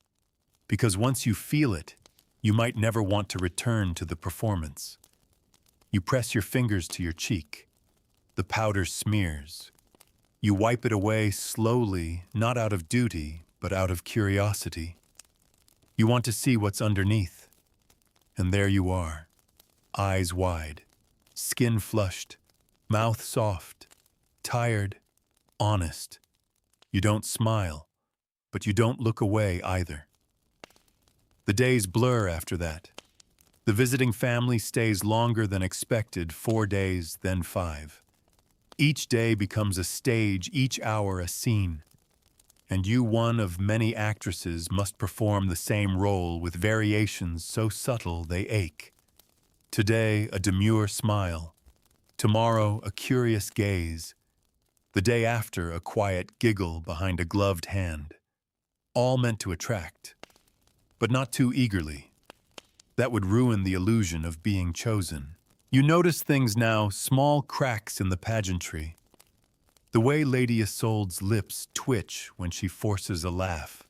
Because once you feel it, you might never want to return to the performance. You press your fingers to your cheek. The powder smears. You wipe it away slowly, not out of duty, but out of curiosity. You want to see what's underneath. And there you are, eyes wide, skin flushed, mouth soft, tired, honest. You don't smile, but you don't look away either. The days blur after that. The visiting family stays longer than expected, 4 days, then 5. Each day becomes a stage, each hour a scene. And you, one of many actresses, must perform the same role with variations so subtle they ache. Today, a demure smile. Tomorrow, a curious gaze. The day after, a quiet giggle behind a gloved hand. All meant to attract, but not too eagerly. That would ruin the illusion of being chosen. You notice things now, small cracks in the pageantry. The way Lady Isolde's lips twitch when she forces a laugh.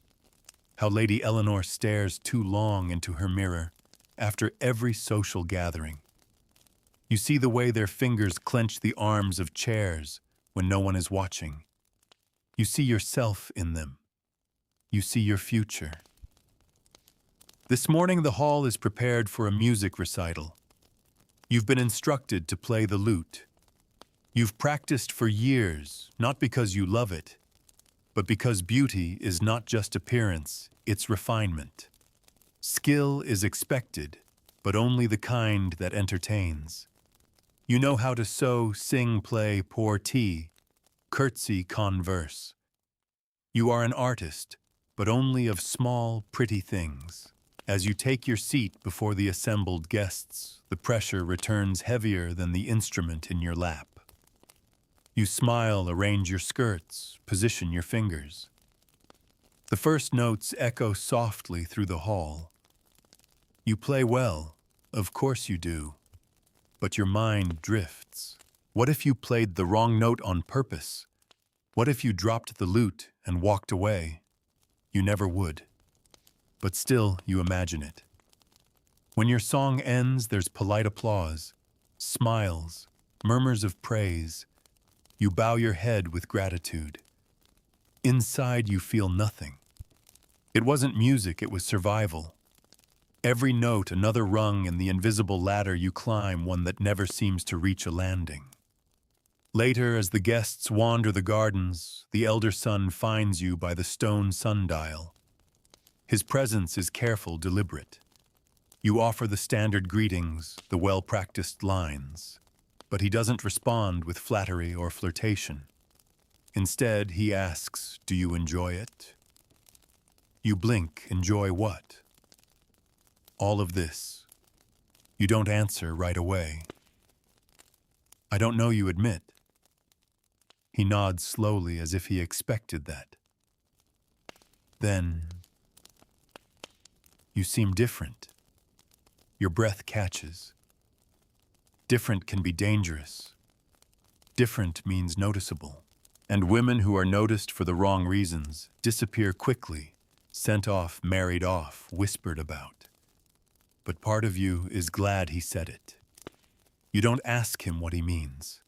How Lady Eleanor stares too long into her mirror after every social gathering. You see the way their fingers clench the arms of chairs when no one is watching. You see yourself in them. You see your future. This morning the hall is prepared for a music recital. You've been instructed to play the lute. You've practiced for years, not because you love it, but because beauty is not just appearance, it's refinement. Skill is expected, but only the kind that entertains. You know how to sew, sing, play, pour tea, curtsy, converse. You are an artist, but only of small, pretty things. As you take your seat before the assembled guests, the pressure returns heavier than the instrument in your lap. You smile, arrange your skirts, position your fingers. The first notes echo softly through the hall. You play well, of course you do, but your mind drifts. What if you played the wrong note on purpose? What if you dropped the lute and walked away? You never would. But still, you imagine it. When your song ends, there's polite applause, smiles, murmurs of praise. You bow your head with gratitude. Inside, you feel nothing. It wasn't music, it was survival. Every note another rung in the invisible ladder you climb, one that never seems to reach a landing. Later, as the guests wander the gardens, the elder son finds you by the stone sundial. His presence is careful, deliberate. You offer the standard greetings, the well-practiced lines, but he doesn't respond with flattery or flirtation. Instead, he asks, "Do you enjoy it?" You blink. Enjoy what? All of this. You don't answer right away. "I don't know," you admit. He nods slowly as if he expected that. Then, you seem different. Your breath catches. Different can be dangerous. Different means noticeable. And women who are noticed for the wrong reasons disappear quickly, sent off, married off, whispered about. But part of you is glad he said it. You don't ask him what he means.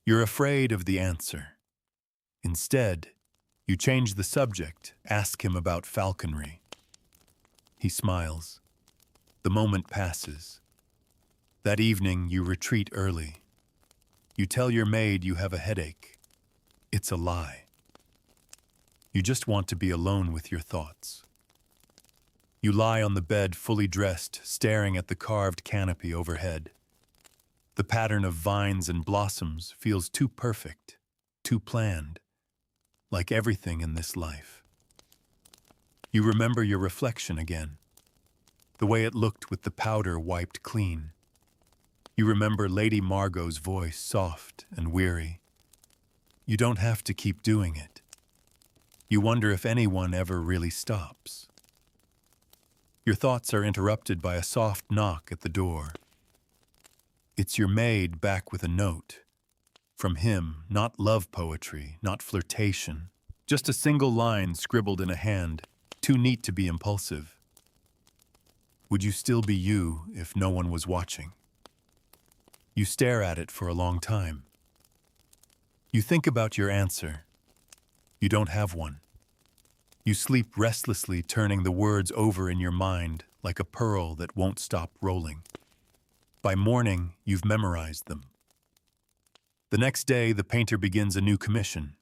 You're afraid of the answer. Instead, you change the subject, ask him about falconry. He smiles. The moment passes. That evening, you retreat early. You tell your maid you have a headache. It's a lie. You just want to be alone with your thoughts. You lie on the bed fully dressed, staring at the carved canopy overhead. The pattern of vines and blossoms feels too perfect, too planned, like everything in this life. You remember your reflection again, the way it looked with the powder wiped clean. You remember Lady Margot's voice, soft and weary. You don't have to keep doing it. You wonder if anyone ever really stops. Your thoughts are interrupted by a soft knock at the door. It's your maid back with a note. From him, not love poetry, not flirtation, just a single line scribbled in a hand, too neat to be impulsive. Would you still be you if no one was watching? You stare at it for a long time. You think about your answer. You don't have one. You sleep restlessly, turning the words over in your mind like a pearl that won't stop rolling. By morning, you've memorized them. The next day, the painter begins a new commission.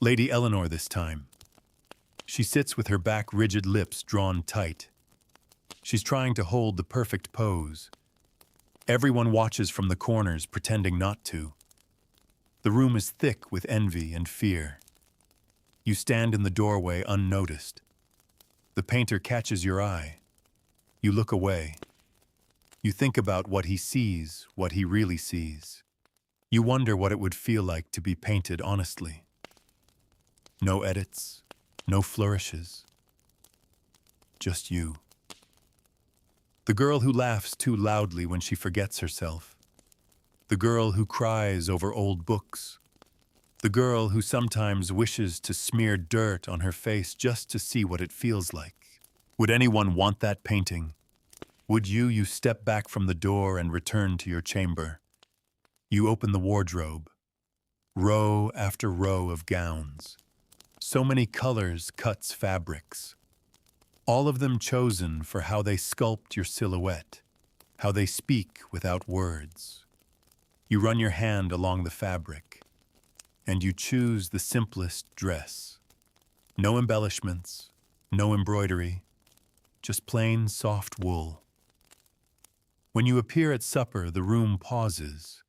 Lady Eleanor this time. She sits with her back rigid, lips drawn tight. She's trying to hold the perfect pose. Everyone watches from the corners, pretending not to. The room is thick with envy and fear. You stand in the doorway unnoticed. The painter catches your eye. You look away. You think about what he sees, what he really sees. You wonder what it would feel like to be painted honestly. No edits, no flourishes. Just you. The girl who laughs too loudly when she forgets herself. The girl who cries over old books. The girl who sometimes wishes to smear dirt on her face just to see what it feels like. Would anyone want that painting? Would you step back from the door and return to your chamber. You open the wardrobe. Row after row of gowns. So many colors, cuts, fabrics. All of them chosen for how they sculpt your silhouette, how they speak without words. You run your hand along the fabric, and you choose the simplest dress. No embellishments, no embroidery, just plain soft wool. When you appear at supper, the room pauses.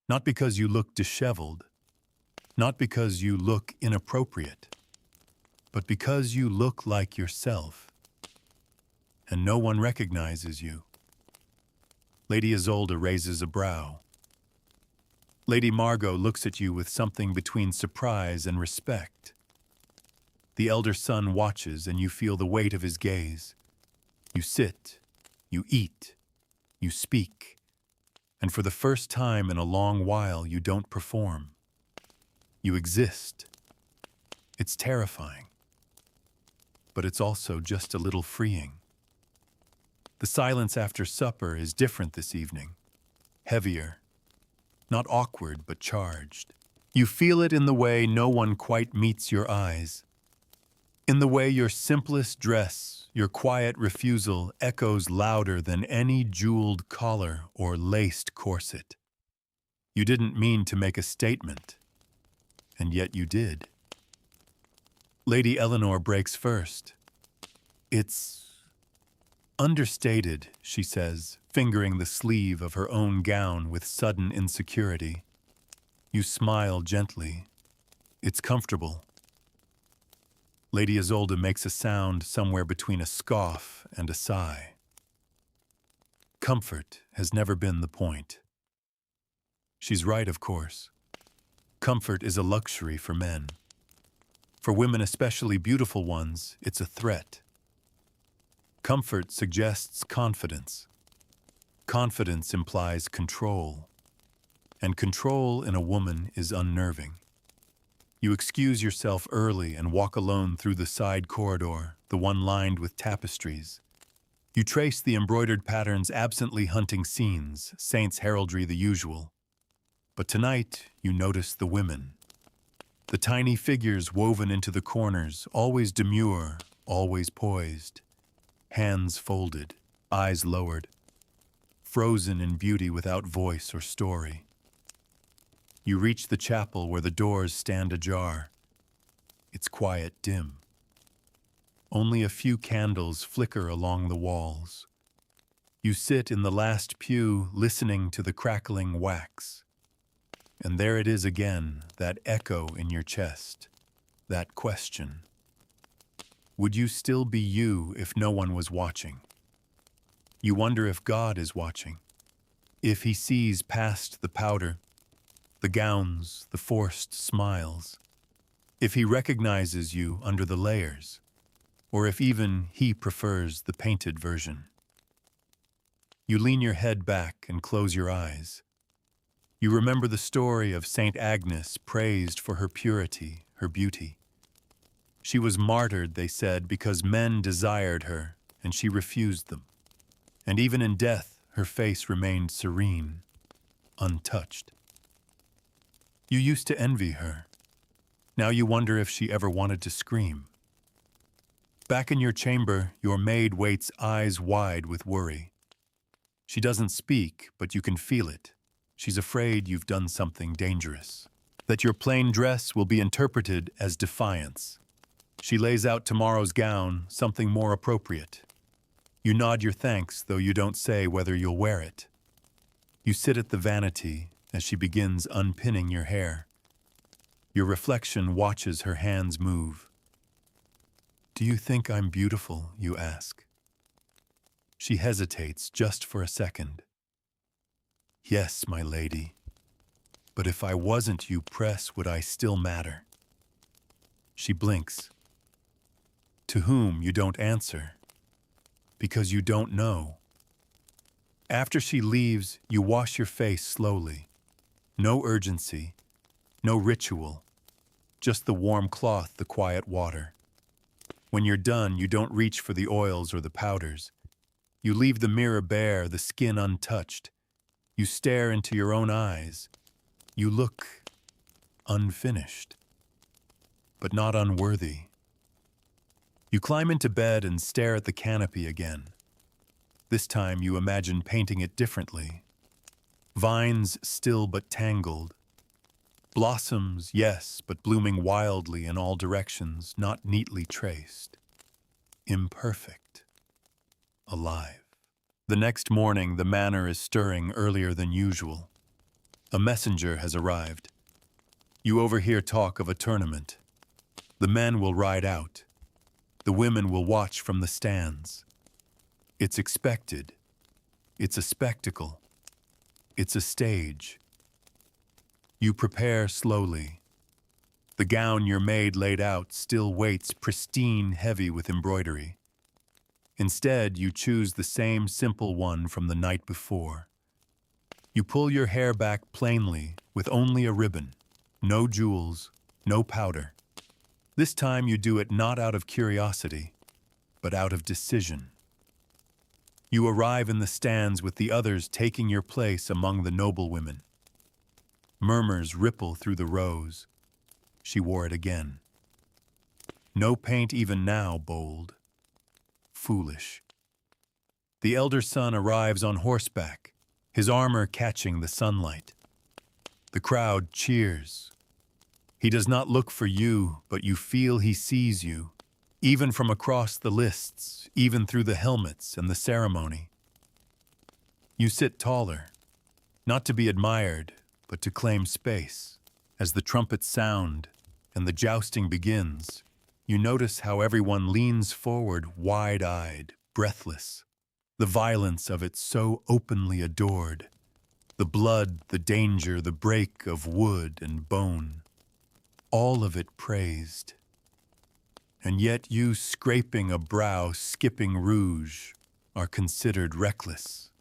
Not because you look disheveled, not because you look inappropriate, but because you look like yourself, and no one recognizes you. Lady Isolde raises a brow. Lady Margot looks at you with something between surprise and respect. The elder son watches, and you feel the weight of his gaze. You sit, you eat, you speak, and for the first time in a long while, you don't perform. You exist. It's terrifying, but it's also just a little freeing. The silence after supper is different this evening, heavier. Not awkward, but charged. You feel it in the way no one quite meets your eyes. In the way your simplest dress, your quiet refusal echoes louder than any jeweled collar or laced corset. You didn't mean to make a statement, and yet you did. Lady Eleanor breaks first. It's understated, she says, fingering the sleeve of her own gown with sudden insecurity. You smile gently. It's comfortable. Lady Isolde makes a sound somewhere between a scoff and a sigh. Comfort has never been the point. She's right, of course. Comfort is a luxury for men. For women, especially beautiful ones, it's a threat. Comfort suggests confidence. Confidence implies control. And control in a woman is unnerving. You excuse yourself early and walk alone through the side corridor, the one lined with tapestries. You trace the embroidered patterns absently hunting scenes, saints' heraldry the usual. But tonight, you notice the women. The tiny figures woven into the corners, always demure, always poised. Hands folded, eyes lowered. Frozen in beauty without voice or story. You reach the chapel where the doors stand ajar. It's quiet, dim. Only a few candles flicker along the walls. You sit in the last pew listening to the crackling wax. And there it is again, that echo in your chest, that question. Would you still be you if no one was watching? You wonder if God is watching, if he sees past the powder, the gowns, the forced smiles, if he recognizes you under the layers, or if even he prefers the painted version. You lean your head back and close your eyes. You remember the story of Saint Agnes praised for her purity, her beauty. She was martyred, they said, because men desired her, and she refused them. And even in death, her face remained serene, untouched. You used to envy her. Now you wonder if she ever wanted to scream. Back in your chamber, your maid waits eyes wide with worry. She doesn't speak, but you can feel it. She's afraid you've done something dangerous, that your plain dress will be interpreted as defiance. She lays out tomorrow's gown, something more appropriate. You nod your thanks, though you don't say whether you'll wear it. You sit at the vanity as she begins unpinning your hair. Your reflection watches her hands move. Do you think I'm beautiful, you ask? She hesitates just for a second. Yes, my lady. But if I wasn't you press, would I still matter? She blinks. To whom you don't answer. Because you don't know. After she leaves, you wash your face slowly. No urgency, no ritual, just the warm cloth, the quiet water. When you're done, you don't reach for the oils or the powders. You leave the mirror bare, the skin untouched. You stare into your own eyes. You look unfinished, but not unworthy. You climb into bed and stare at the canopy again. This time you imagine painting it differently. Vines still but tangled. Blossoms, yes, but blooming wildly in all directions, not neatly traced. Imperfect. Alive. The next morning, the manor is stirring earlier than usual. A messenger has arrived. You overhear talk of a tournament. The men will ride out. The women will watch from the stands. It's expected. It's a spectacle. It's a stage. You prepare slowly. The gown your maid laid out still waits pristine, heavy with embroidery. Instead, you choose the same simple one from the night before. You pull your hair back plainly with only a ribbon, no jewels, no powder. This time you do it not out of curiosity, but out of decision. You arrive in the stands with the others taking your place among the noble women. Murmurs ripple through the rows. She wore it again. No paint even now, bold. Foolish. The elder son arrives on horseback, his armor catching the sunlight. The crowd cheers. He does not look for you, but you feel he sees you, even from across the lists, even through the helmets and the ceremony. You sit taller, not to be admired, but to claim space. As the trumpets sound and the jousting begins, you notice how everyone leans forward wide-eyed, breathless. The violence of it so openly adored. The blood, the danger, the break of wood and bone. All of it praised. And yet you, scraping a brow, skipping rouge, are considered reckless.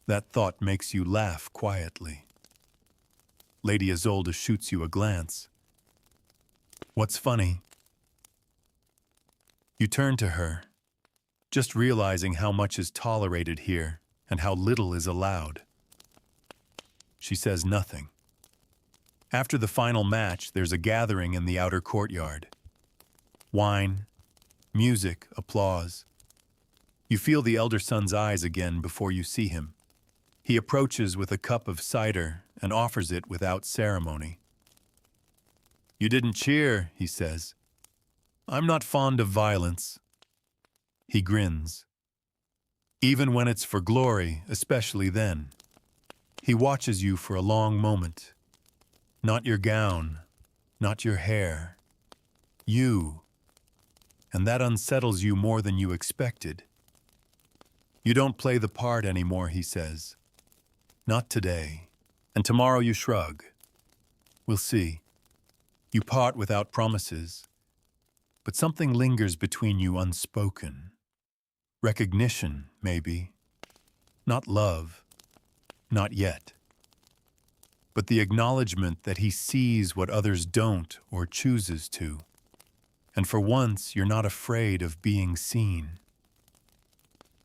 That thought makes you laugh quietly. Lady Isolde shoots you a glance. What's funny? You turn to her, just realizing how much is tolerated here and how little is allowed. She says nothing. After the final match, there's a gathering in the outer courtyard. Wine, music, applause. You feel the elder son's eyes again before you see him. He approaches with a cup of cider and offers it without ceremony. "You didn't cheer," he says. "I'm not fond of violence." He grins. Even when it's for glory, especially then. He watches you for a long moment. Not your gown, not your hair. You. And that unsettles you more than you expected. "You don't play the part anymore," he says. "Not today. And tomorrow you shrug. We'll see." You part without promises, but something lingers between you unspoken. Recognition, maybe. Not love. Not yet. But the acknowledgement that he sees what others don't or chooses to. And for once, you're not afraid of being seen.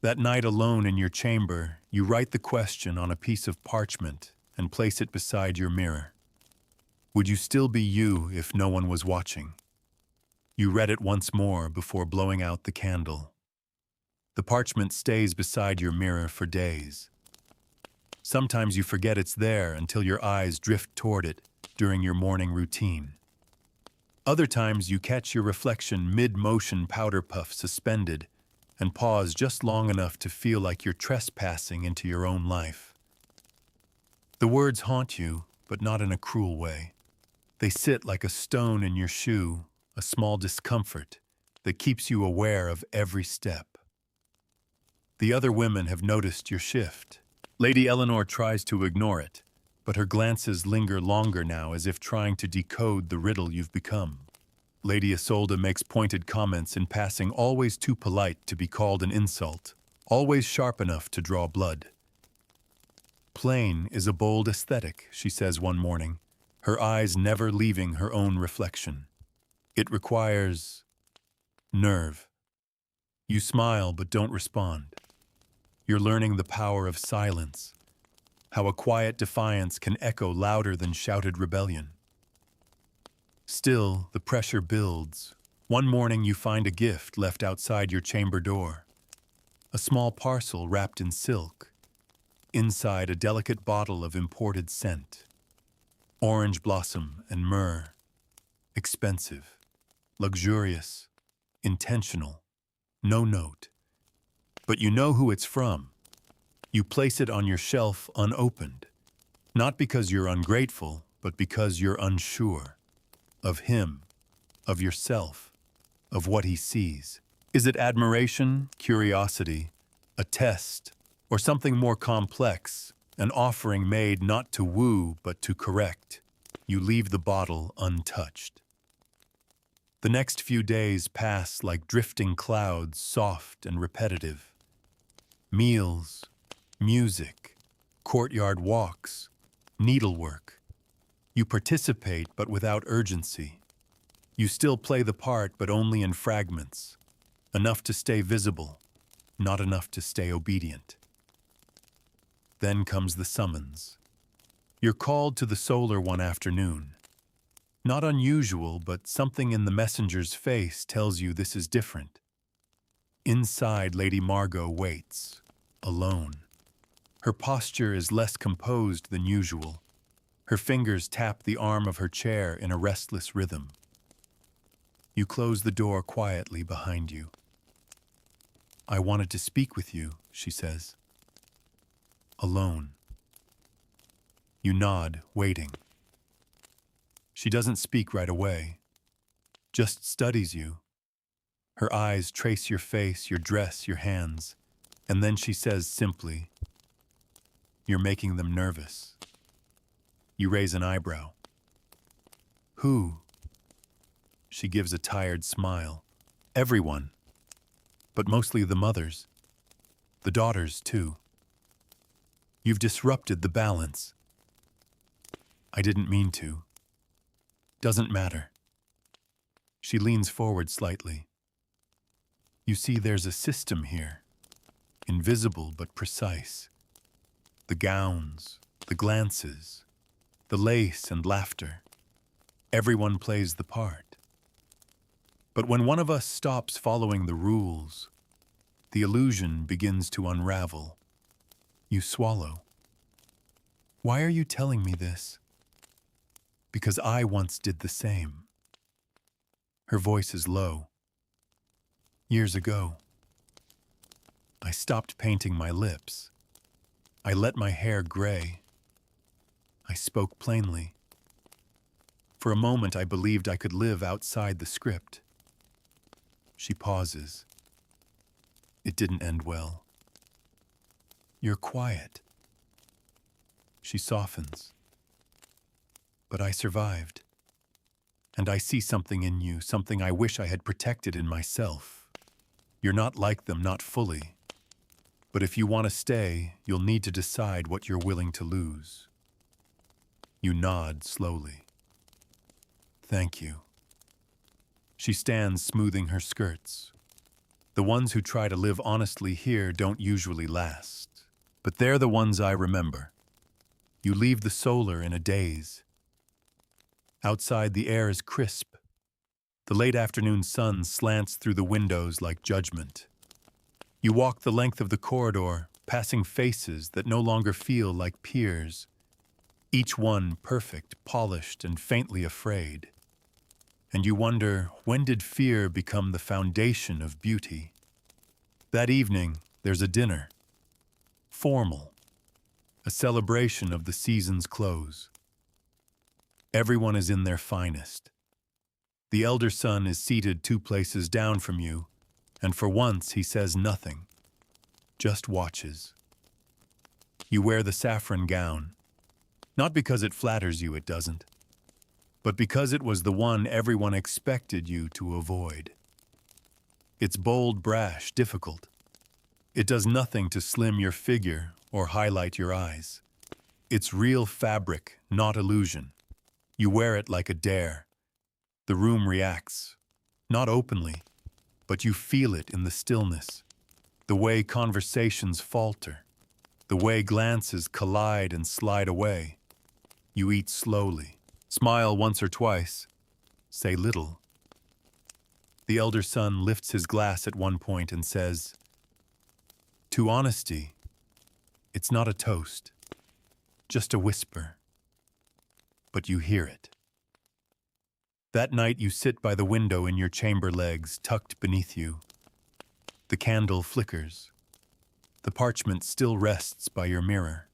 That night alone in your chamber, you write the question on a piece of parchment and place it beside your mirror. Would you still be you if no one was watching? You read it once more before blowing out the candle. The parchment stays beside your mirror for days. Sometimes you forget it's there until your eyes drift toward it during your morning routine. Other times you catch your reflection mid-motion powder puff suspended and pause just long enough to feel like you're trespassing into your own life. The words haunt you, but not in a cruel way. They sit like a stone in your shoe, a small discomfort that keeps you aware of every step. The other women have noticed your shift. Lady Eleanor tries to ignore it, but her glances linger longer now as if trying to decode the riddle you've become. Lady Isolde makes pointed comments in passing, always too polite to be called an insult, always sharp enough to draw blood. "Plain is a bold aesthetic," she says one morning, her eyes never leaving her own reflection. "It requires nerve." You smile but don't respond. You're learning the power of silence, how a quiet defiance can echo louder than shouted rebellion. Still, the pressure builds. One morning you find a gift left outside your chamber door. A small parcel wrapped in silk. Inside, a delicate bottle of imported scent. Orange blossom and myrrh. Expensive, luxurious, intentional, no note. But you know who it's from. You place it on your shelf unopened, not because you're ungrateful, but because you're unsure. Of him, of yourself, of what he sees. Is it admiration, curiosity, a test, or something more complex, an offering made not to woo but to correct? You leave the bottle untouched. The next few days pass like drifting clouds, soft and repetitive. Meals, music, courtyard walks, needlework. You participate but without urgency. You still play the part but only in fragments, enough to stay visible, not enough to stay obedient. Then comes the summons. You're called to the solar one afternoon. Not unusual, but something in the messenger's face tells you this is different. Inside, Lady Margot waits, alone. Her posture is less composed than usual. Her fingers tap the arm of her chair in a restless rhythm. You close the door quietly behind you. "I wanted to speak with you," she says. "Alone." You nod, waiting. She doesn't speak right away, just studies you. Her eyes trace your face, your dress, your hands, and then she says simply, "You're making them nervous." You raise an eyebrow. "Who?" She gives a tired smile. "Everyone, but mostly the mothers. The daughters, too. You've disrupted the balance." "I didn't mean to." "Doesn't matter." She leans forward slightly. "You see, there's a system here, invisible but precise. The gowns, the glances, the lace and laughter. Everyone plays the part. But when one of us stops following the rules, the illusion begins to unravel. You swallow. Why are you telling me this? Because I once did the same. Her voice is low. Years ago, I stopped painting my lips. I let my hair gray. I spoke plainly. For a moment, I believed I could live outside the script. She pauses. It didn't end well. You're quiet. She softens. But I survived. And I see something in you, something I wish I had protected in myself. You're not like them, not fully. But if you want to stay, you'll need to decide what you're willing to lose. You nod slowly. Thank you. She stands smoothing her skirts. The ones who try to live honestly here don't usually last. But they're the ones I remember. You leave the solar in a daze. Outside, the air is crisp. The late afternoon sun slants through the windows like judgment. You walk the length of the corridor, passing faces that no longer feel like peers. Each one perfect, polished, and faintly afraid. And you wonder, when did fear become the foundation of beauty? That evening, there's a dinner. Formal. A celebration of the season's close. Everyone is in their finest. The elder son is seated 2 places down from you, and for once he says nothing, just watches. You wear the saffron gown, not because it flatters you, it doesn't, but because it was the one everyone expected you to avoid. It's bold, brash, difficult. It does nothing to slim your figure or highlight your eyes. It's real fabric, not illusion. You wear it like a dare. The room reacts, not openly, but you feel it in the stillness, the way conversations falter, the way glances collide and slide away. You eat slowly, smile once or twice, say little. The elder son lifts his glass at one point and says, "To honesty, it's not a toast, just a whisper." But you hear it. That night you sit by the window in your chamber legs tucked beneath you. The candle flickers. The parchment still rests by your mirror.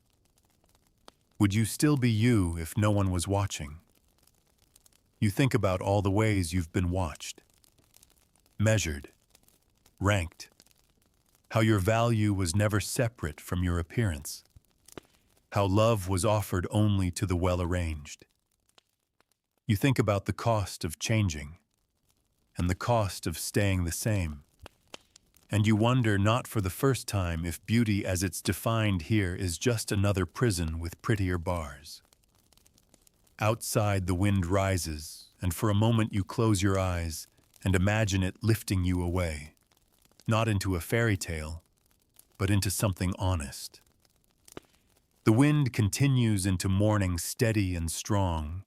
Would you still be you if no one was watching? You think about all the ways you've been watched, measured, ranked, how your value was never separate from your appearance, how love was offered only to the well-arranged. You think about the cost of changing and the cost of staying the same. And you wonder, not for the first time, if beauty as it's defined here is just another prison with prettier bars. Outside, the wind rises, and for a moment you close your eyes and imagine it lifting you away, not into a fairy tale, but into something honest. The wind continues into morning, steady and strong.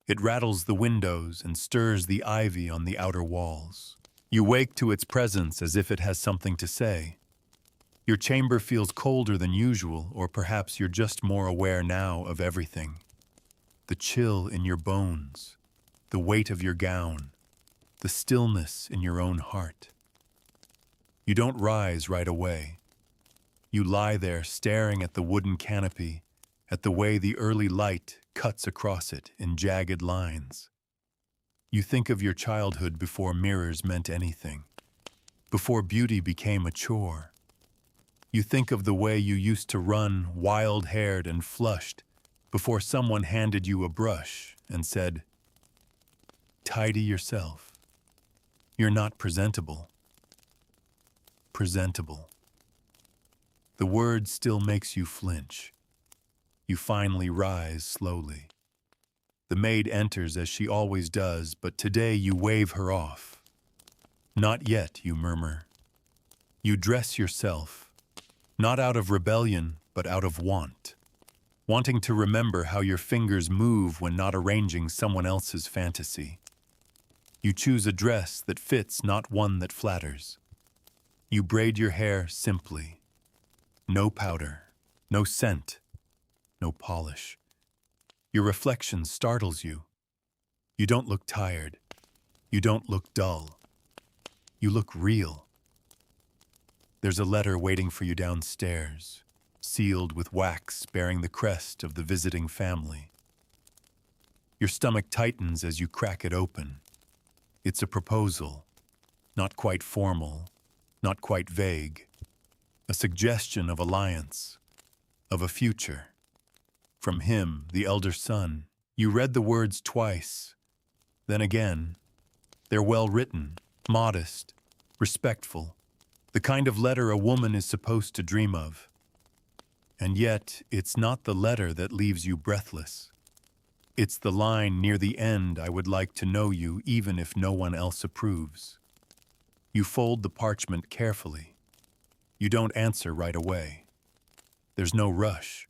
It rattles the windows and stirs the ivy on the outer walls. You wake to its presence as if it has something to say. Your chamber feels colder than usual, or perhaps you're just more aware now of everything. The chill in your bones, the weight of your gown, the stillness in your own heart. You don't rise right away. You lie there staring at the wooden canopy, at the way the early light cuts across it in jagged lines. You think of your childhood before mirrors meant anything, before beauty became a chore. You think of the way you used to run, wild-haired and flushed, before someone handed you a brush and said, "Tidy yourself. You're not presentable." Presentable. The word still makes you flinch. You finally rise slowly. The maid enters as she always does, but today you wave her off. "Not yet," you murmur. You dress yourself, not out of rebellion, but out of want. Wanting to remember how your fingers move when not arranging someone else's fantasy. You choose a dress that fits, not one that flatters. You braid your hair simply. No powder, no scent. no polish. Your reflection startles you. You don't look tired. You don't look dull. You look real. There's a letter waiting for you downstairs, sealed with wax bearing the crest of the visiting family. Your stomach tightens as you crack it open. It's a proposal, not quite formal, not quite vague, a suggestion of alliance, of a future. From him, the elder son. You read the words twice, then again. They're well written, modest, respectful, the kind of letter a woman is supposed to dream of. And yet, it's not the letter that leaves you breathless. It's the line near the end, "I would like to know you even if no one else approves." You fold the parchment carefully. You don't answer right away. There's no rush.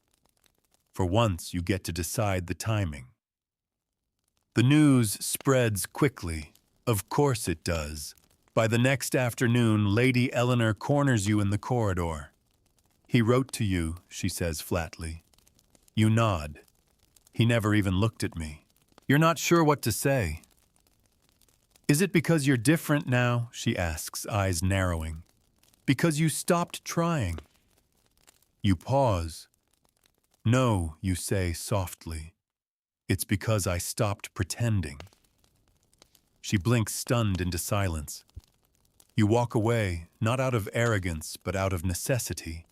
For once, you get to decide the timing. The news spreads quickly. Of course it does. By the next afternoon, Lady Eleanor corners you in the corridor. "He wrote to you," she says flatly. You nod. "He never even looked at me." You're not sure what to say. "Is it because you're different now?" she asks, eyes narrowing. "Because you stopped trying?" You pause. "No," you say softly. "It's because I stopped pretending." She blinks stunned into silence. You walk away, not out of arrogance, but out of necessity.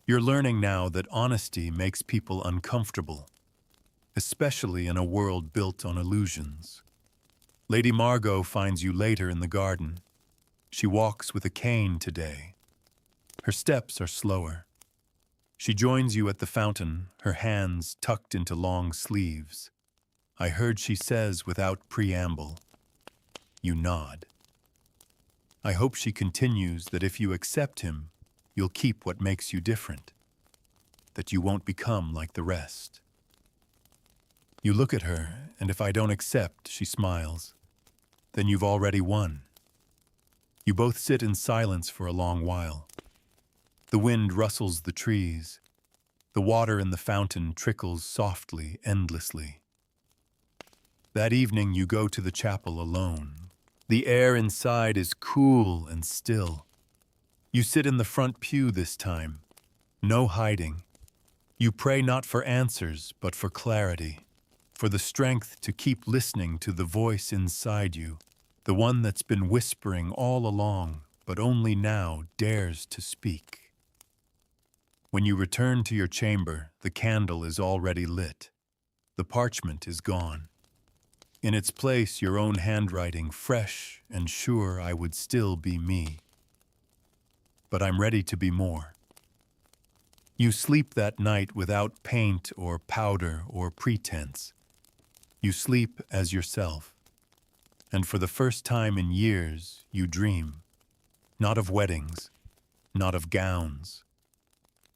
You're learning now that honesty makes people uncomfortable, especially in a world built on illusions. Lady Margot finds you later in the garden. She walks with a cane today. Her steps are slower. She joins you at the fountain, her hands tucked into long sleeves. I heard she says without preamble. You nod. I hope she continues that if you accept him, you'll keep what makes you different, that you won't become like the rest. You look at her, and if I don't accept, she smiles, then you've already won. You both sit in silence for a long while. The wind rustles the trees. The water in the fountain trickles softly, endlessly. That evening you go to the chapel alone. The air inside is cool and still. You sit in the front pew this time. No hiding. You pray not for answers, but for clarity, for the strength to keep listening to the voice inside you, the one that's been whispering all along, but only now dares to speak. When you return to your chamber, the candle is already lit. The parchment is gone. In its place, your own handwriting, fresh and sure I would still be me. But I'm ready to be more. You sleep that night without paint or powder or pretense. You sleep as yourself. And for the first time in years, you dream. Not of weddings, not of gowns,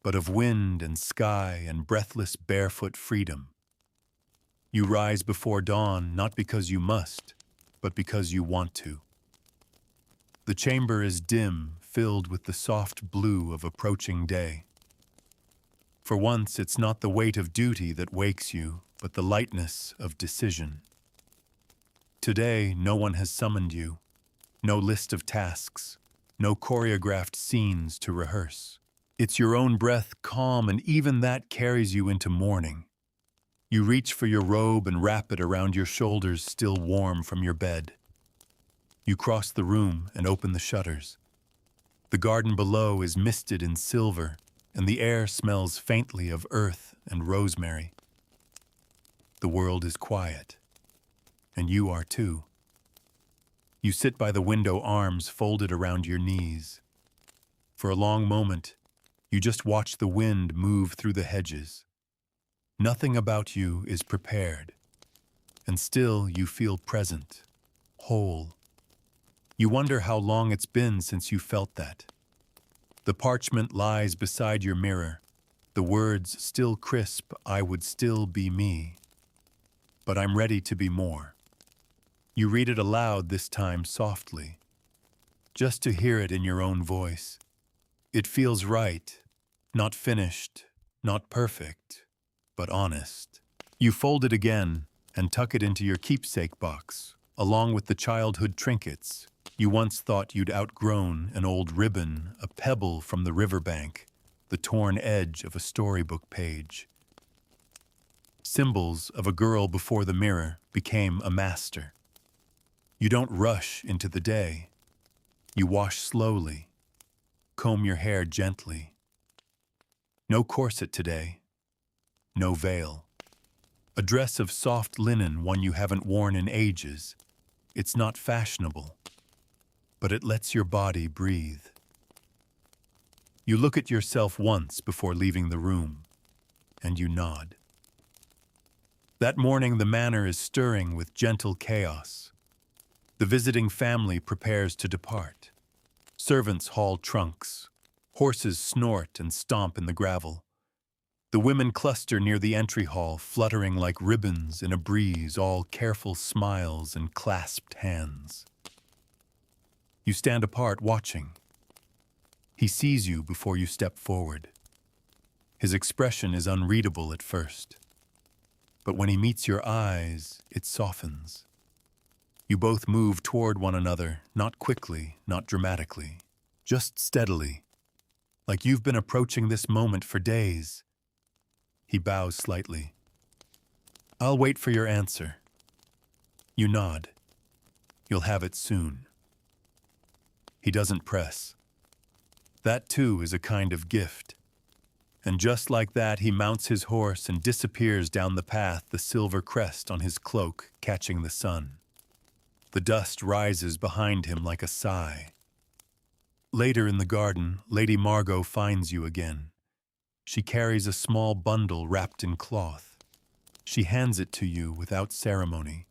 but of wind and sky and breathless barefoot freedom. You rise before dawn not because you must, but because you want to. The chamber is dim, filled with the soft blue of approaching day. For once, it's not the weight of duty that wakes you, but the lightness of decision. Today, no one has summoned you. No list of tasks, no choreographed scenes to rehearse. It's your own breath, calm, and even that carries you into morning. You reach for your robe and wrap it around your shoulders, still warm from your bed. You cross the room and open the shutters. The garden below is misted in silver, and the air smells faintly of earth and rosemary. The world is quiet, and you are too. You sit by the window, arms folded around your knees. For a long moment, you just watch the wind move through the hedges. Nothing about you is prepared, and still you feel present, whole. You wonder how long it's been since you felt that. The parchment lies beside your mirror, the words still crisp, I would still be me. But I'm ready to be more. You read it aloud, this time softly, just to hear it in your own voice. It feels right, not finished, not perfect, but honest. You fold it again and tuck it into your keepsake box, along with the childhood trinkets you once thought you'd outgrown: an old ribbon, a pebble from the riverbank, the torn edge of a storybook page. Symbols of a girl before the mirror became a master. You don't rush into the day. You wash slowly, comb your hair gently. No corset today, no veil. A dress of soft linen, one you haven't worn in ages. It's not fashionable, but it lets your body breathe. You look at yourself once before leaving the room, and you nod. That morning the manor is stirring with gentle chaos. The visiting family prepares to depart. Servants haul trunks. Horses snort and stomp in the gravel. The women cluster near the entry hall, fluttering like ribbons in a breeze, all careful smiles and clasped hands. You stand apart, watching. He sees you before you step forward. His expression is unreadable at first, but when he meets your eyes, it softens. You both move toward one another, not quickly, not dramatically, just steadily, like you've been approaching this moment for days. He bows slightly. I'll wait for your answer. You nod. You'll have it soon. He doesn't press. That too is a kind of gift. And just like that, he mounts his horse and disappears down the path, the silver crest on his cloak catching the sun. The dust rises behind him like a sigh. Later in the garden, Lady Margot finds you again. She carries a small bundle wrapped in cloth. She hands it to you without ceremony.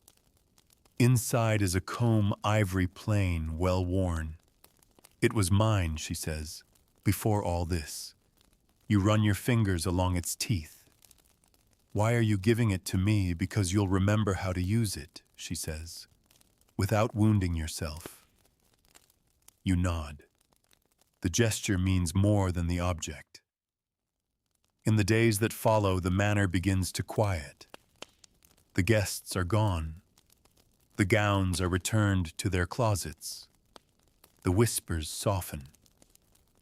Inside is a comb ivory plain, well worn. It was mine, she says, before all this. You run your fingers along its teeth. Why are you giving it to me? Because you'll remember how to use it, she says, without wounding yourself. You nod. The gesture means more than the object. In the days that follow, the manor begins to quiet. The guests are gone. The gowns are returned to their closets. The whispers soften.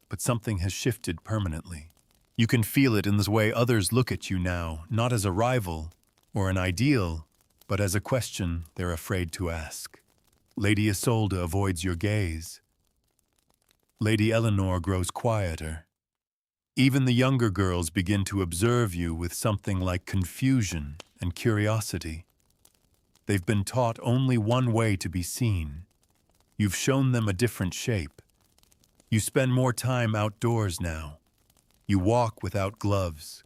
But something has shifted permanently. You can feel it in the way others look at you now, not as a rival or an ideal, but as a question they're afraid to ask. Lady Isolde avoids your gaze. Lady Eleanor grows quieter. Even the younger girls begin to observe you with something like confusion and curiosity. They've been taught only one way to be seen. You've shown them a different shape. You spend more time outdoors now. You walk without gloves.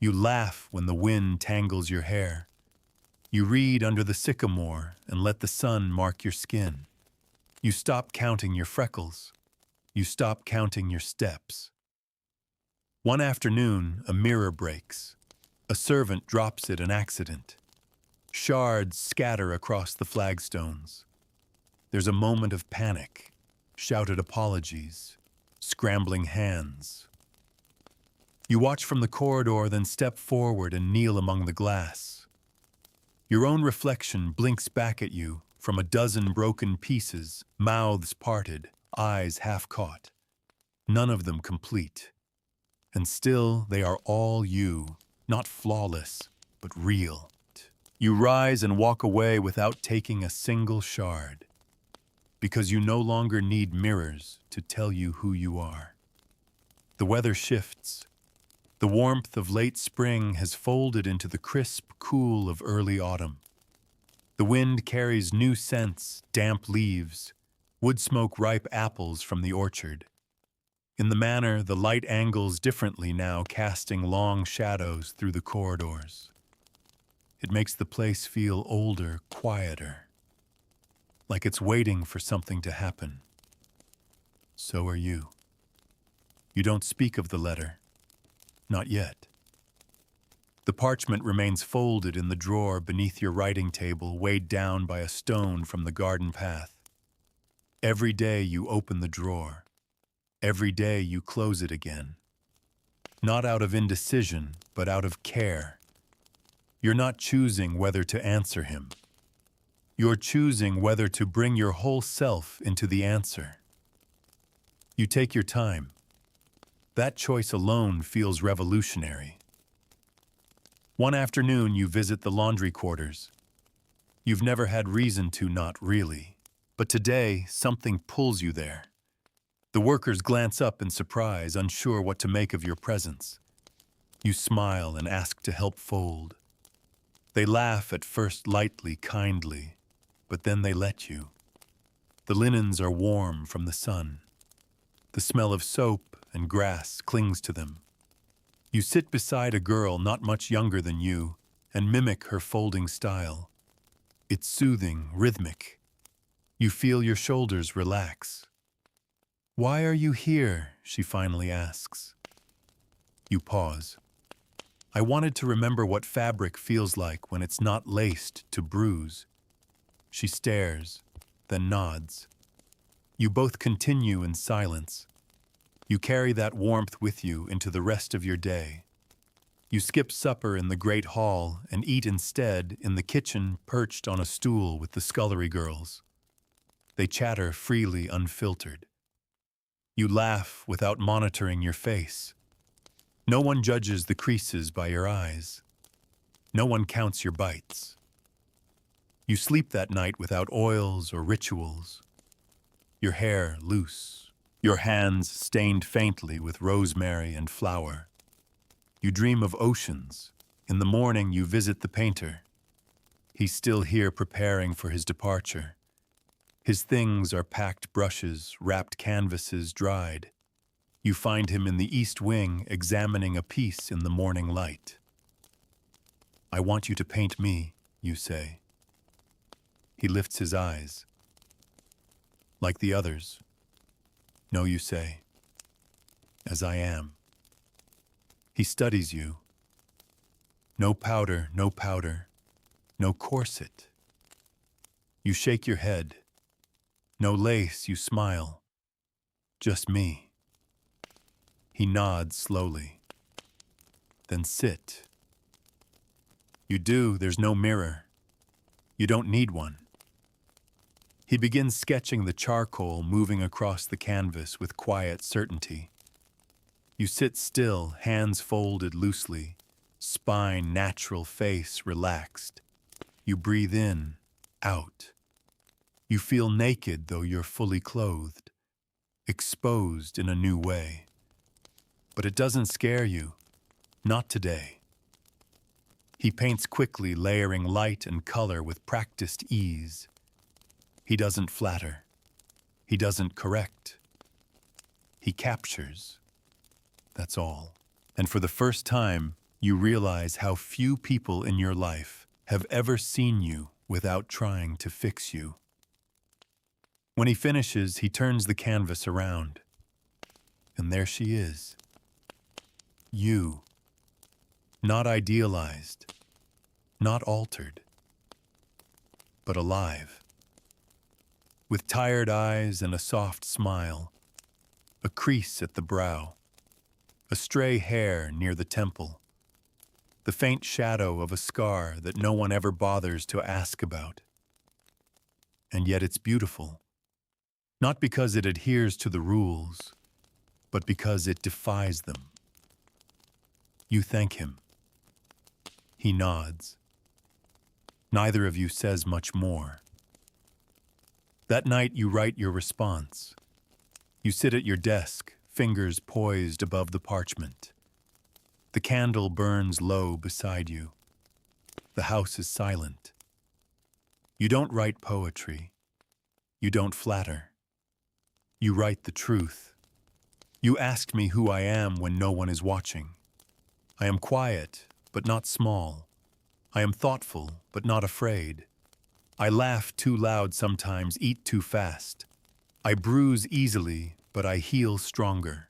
You laugh when the wind tangles your hair. You read under the sycamore and let the sun mark your skin. You stop counting your freckles. You stop counting your steps. One afternoon, a mirror breaks. A servant drops it an accident. Shards scatter across the flagstones. There's a moment of panic, shouted apologies, scrambling hands. You watch from the corridor, then step forward and kneel among the glass. Your own reflection blinks back at you from a dozen broken pieces, mouths parted, eyes half caught, none of them complete. And still they are all you, not flawless, but real. You rise and walk away without taking a single shard, because you no longer need mirrors to tell you who you are. The weather shifts. The warmth of late spring has folded into the crisp cool of early autumn. The wind carries new scents, damp leaves, wood smoke ripe apples from the orchard. In the manor, the light angles differently now, casting long shadows through the corridors. It makes the place feel older, quieter, like it's waiting for something to happen. So are you. You don't speak of the letter. Not yet. The parchment remains folded in the drawer beneath your writing table, weighed down by a stone from the garden path. Every day you open the drawer. Every day you close it again. Not out of indecision, but out of care. You're not choosing whether to answer him. You're choosing whether to bring your whole self into the answer. You take your time. That choice alone feels revolutionary. One afternoon, you visit the laundry quarters. You've never had reason to, not really. But today, something pulls you there. The workers glance up in surprise, unsure what to make of your presence. You smile and ask to help fold. They laugh at first lightly, kindly, but then they let you. The linens are warm from the sun. The smell of soap and grass clings to them. You sit beside a girl not much younger than you and mimic her folding style. It's soothing, rhythmic. You feel your shoulders relax. "Why are you here?" she finally asks. You pause. "I wanted to remember what fabric feels like when it's not laced to bruise." She stares, then nods. You both continue in silence. You carry that warmth with you into the rest of your day. You skip supper in the great hall and eat instead in the kitchen, perched on a stool with the scullery girls. They chatter freely, unfiltered. You laugh without monitoring your face. No one judges the creases by your eyes. No one counts your bites. You sleep that night without oils or rituals. Your hair loose, your hands stained faintly with rosemary and flour. You dream of oceans. In the morning, you visit the painter. He's still here preparing for his departure. His things are packed brushes, wrapped canvases, dried. You find him in the east wing examining a piece in the morning light. "I want you to paint me," you say. He lifts his eyes. "Like the others?" "No," you say. "As I am." He studies you. No powder, no powder, no corset. You shake your head. No lace, you smile. "Just me." He nods slowly. "Then sit." You do, there's no mirror. You don't need one. He begins sketching the charcoal moving across the canvas with quiet certainty. You sit still, hands folded loosely, spine natural, face relaxed. You breathe in, out. You feel naked though you're fully clothed, exposed in a new way. But it doesn't scare you, not today. He paints quickly, layering light and color with practiced ease. He doesn't flatter. He doesn't correct. He captures. That's all. And for the first time, you realize how few people in your life have ever seen you without trying to fix you. When he finishes, he turns the canvas around. And there she is. You. Not idealized. Not altered. But alive. With tired eyes and a soft smile. A crease at the brow. A stray hair near the temple. The faint shadow of a scar that no one ever bothers to ask about. And yet it's beautiful. Not because it adheres to the rules, but because it defies them. You thank him. He nods. Neither of you says much more. That night you write your response. You sit at your desk, fingers poised above the parchment. The candle burns low beside you. The house is silent. You don't write poetry. You don't flatter. You write the truth. You asked me who I am when no one is watching. I am quiet, but not small. I am thoughtful, but not afraid. I laugh too loud sometimes, eat too fast. I bruise easily, but I heal stronger.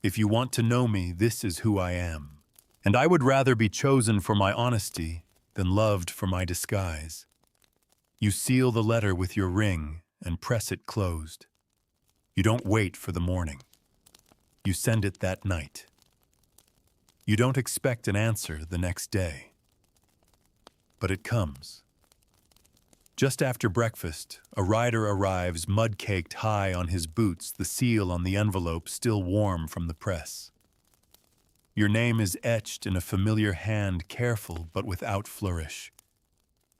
If you want to know me, this is who I am. And I would rather be chosen for my honesty than loved for my disguise. You seal the letter with your ring and press it closed. You don't wait for the morning. You send it that night. You don't expect an answer the next day. but it comes. Just after breakfast, a rider arrives, mud-caked high on his boots, the seal on the envelope still warm from the press. Your name is etched in a familiar hand, careful but without flourish.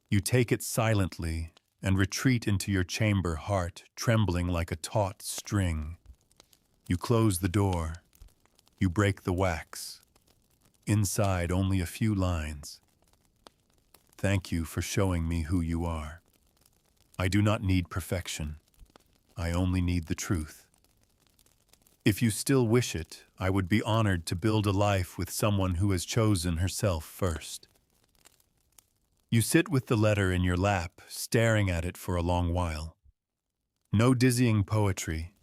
You take it silently and retreat into your chamber, heart trembling like a taut string. You close the door. You break the wax. Inside, only a few lines. Thank you for showing me who you are. I do not need perfection. I only need the truth. If you still wish it, I would be honored to build a life with someone who has chosen herself first. You sit with the letter in your lap, staring at it for a long while. No dizzying poetry,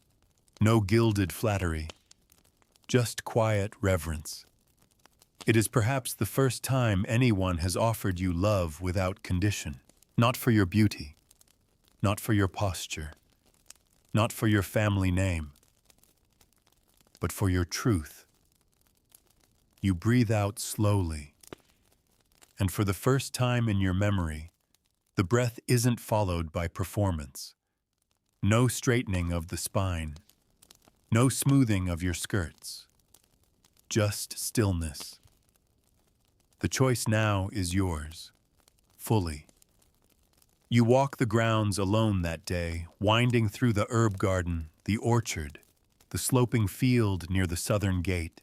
no gilded flattery, just quiet reverence. It is perhaps the first time anyone has offered you love without condition, not for your beauty, not for your posture, not for your family name, but for your truth. You breathe out slowly, and for the first time in your memory, the breath isn't followed by performance. No straightening of the spine, no smoothing of your skirts, just stillness. The choice now is yours, fully. You walk the grounds alone that day, winding through the herb garden, the orchard, the sloping field near the southern gate.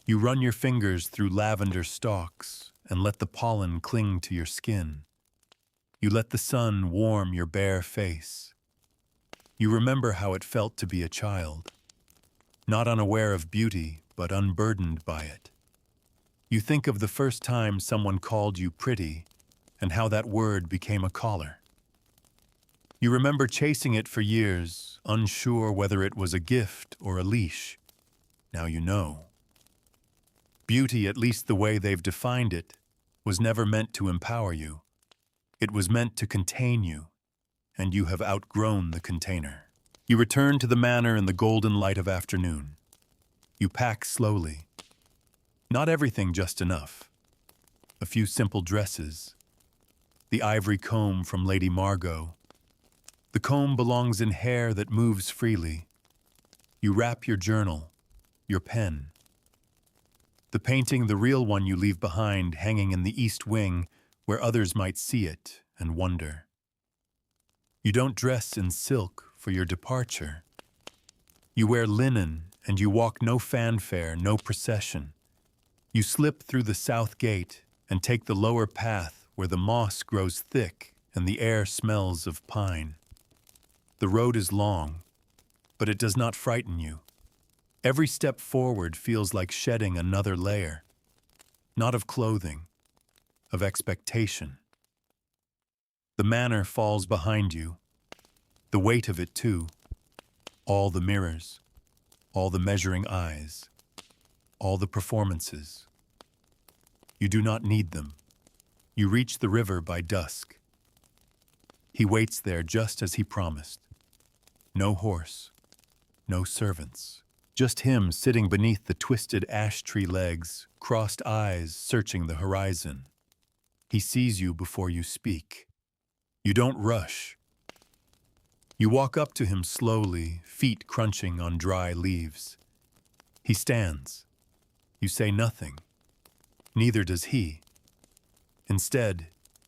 You run your fingers through lavender stalks and let the pollen cling to your skin. You let the sun warm your bare face. You remember how it felt to be a child, not unaware of beauty, but unburdened by it. You think of the first time someone called you pretty and how that word became a collar. You remember chasing it for years, unsure whether it was a gift or a leash. Now you know. Beauty, at least the way they've defined it, was never meant to empower you. It was meant to contain you, and you have outgrown the container. You return to the manor in the golden light of afternoon. You pack slowly. Not everything, just enough. A few simple dresses. The ivory comb from Lady Margot. The comb belongs in hair that moves freely. You wrap your journal, your pen. The painting, the real one, you leave behind, hanging in the east wing, where others might see it and wonder. You don't dress in silk for your departure. You wear linen, and you walk no fanfare, no procession. You slip through the south gate and take the lower path where the moss grows thick and the air smells of pine. The road is long, but it does not frighten you. Every step forward feels like shedding another layer, not of clothing, of expectation. The manor falls behind you, the weight of it too, all the mirrors, all the measuring eyes, all the performances. You do not need them. You reach the river by dusk. He waits there just as he promised. No horse, no servants, just him sitting beneath the twisted ash tree legs, crossed eyes searching the horizon. He sees you before you speak. You don't rush. You walk up to him slowly, feet crunching on dry leaves. He stands. You say nothing. Neither does he. Instead,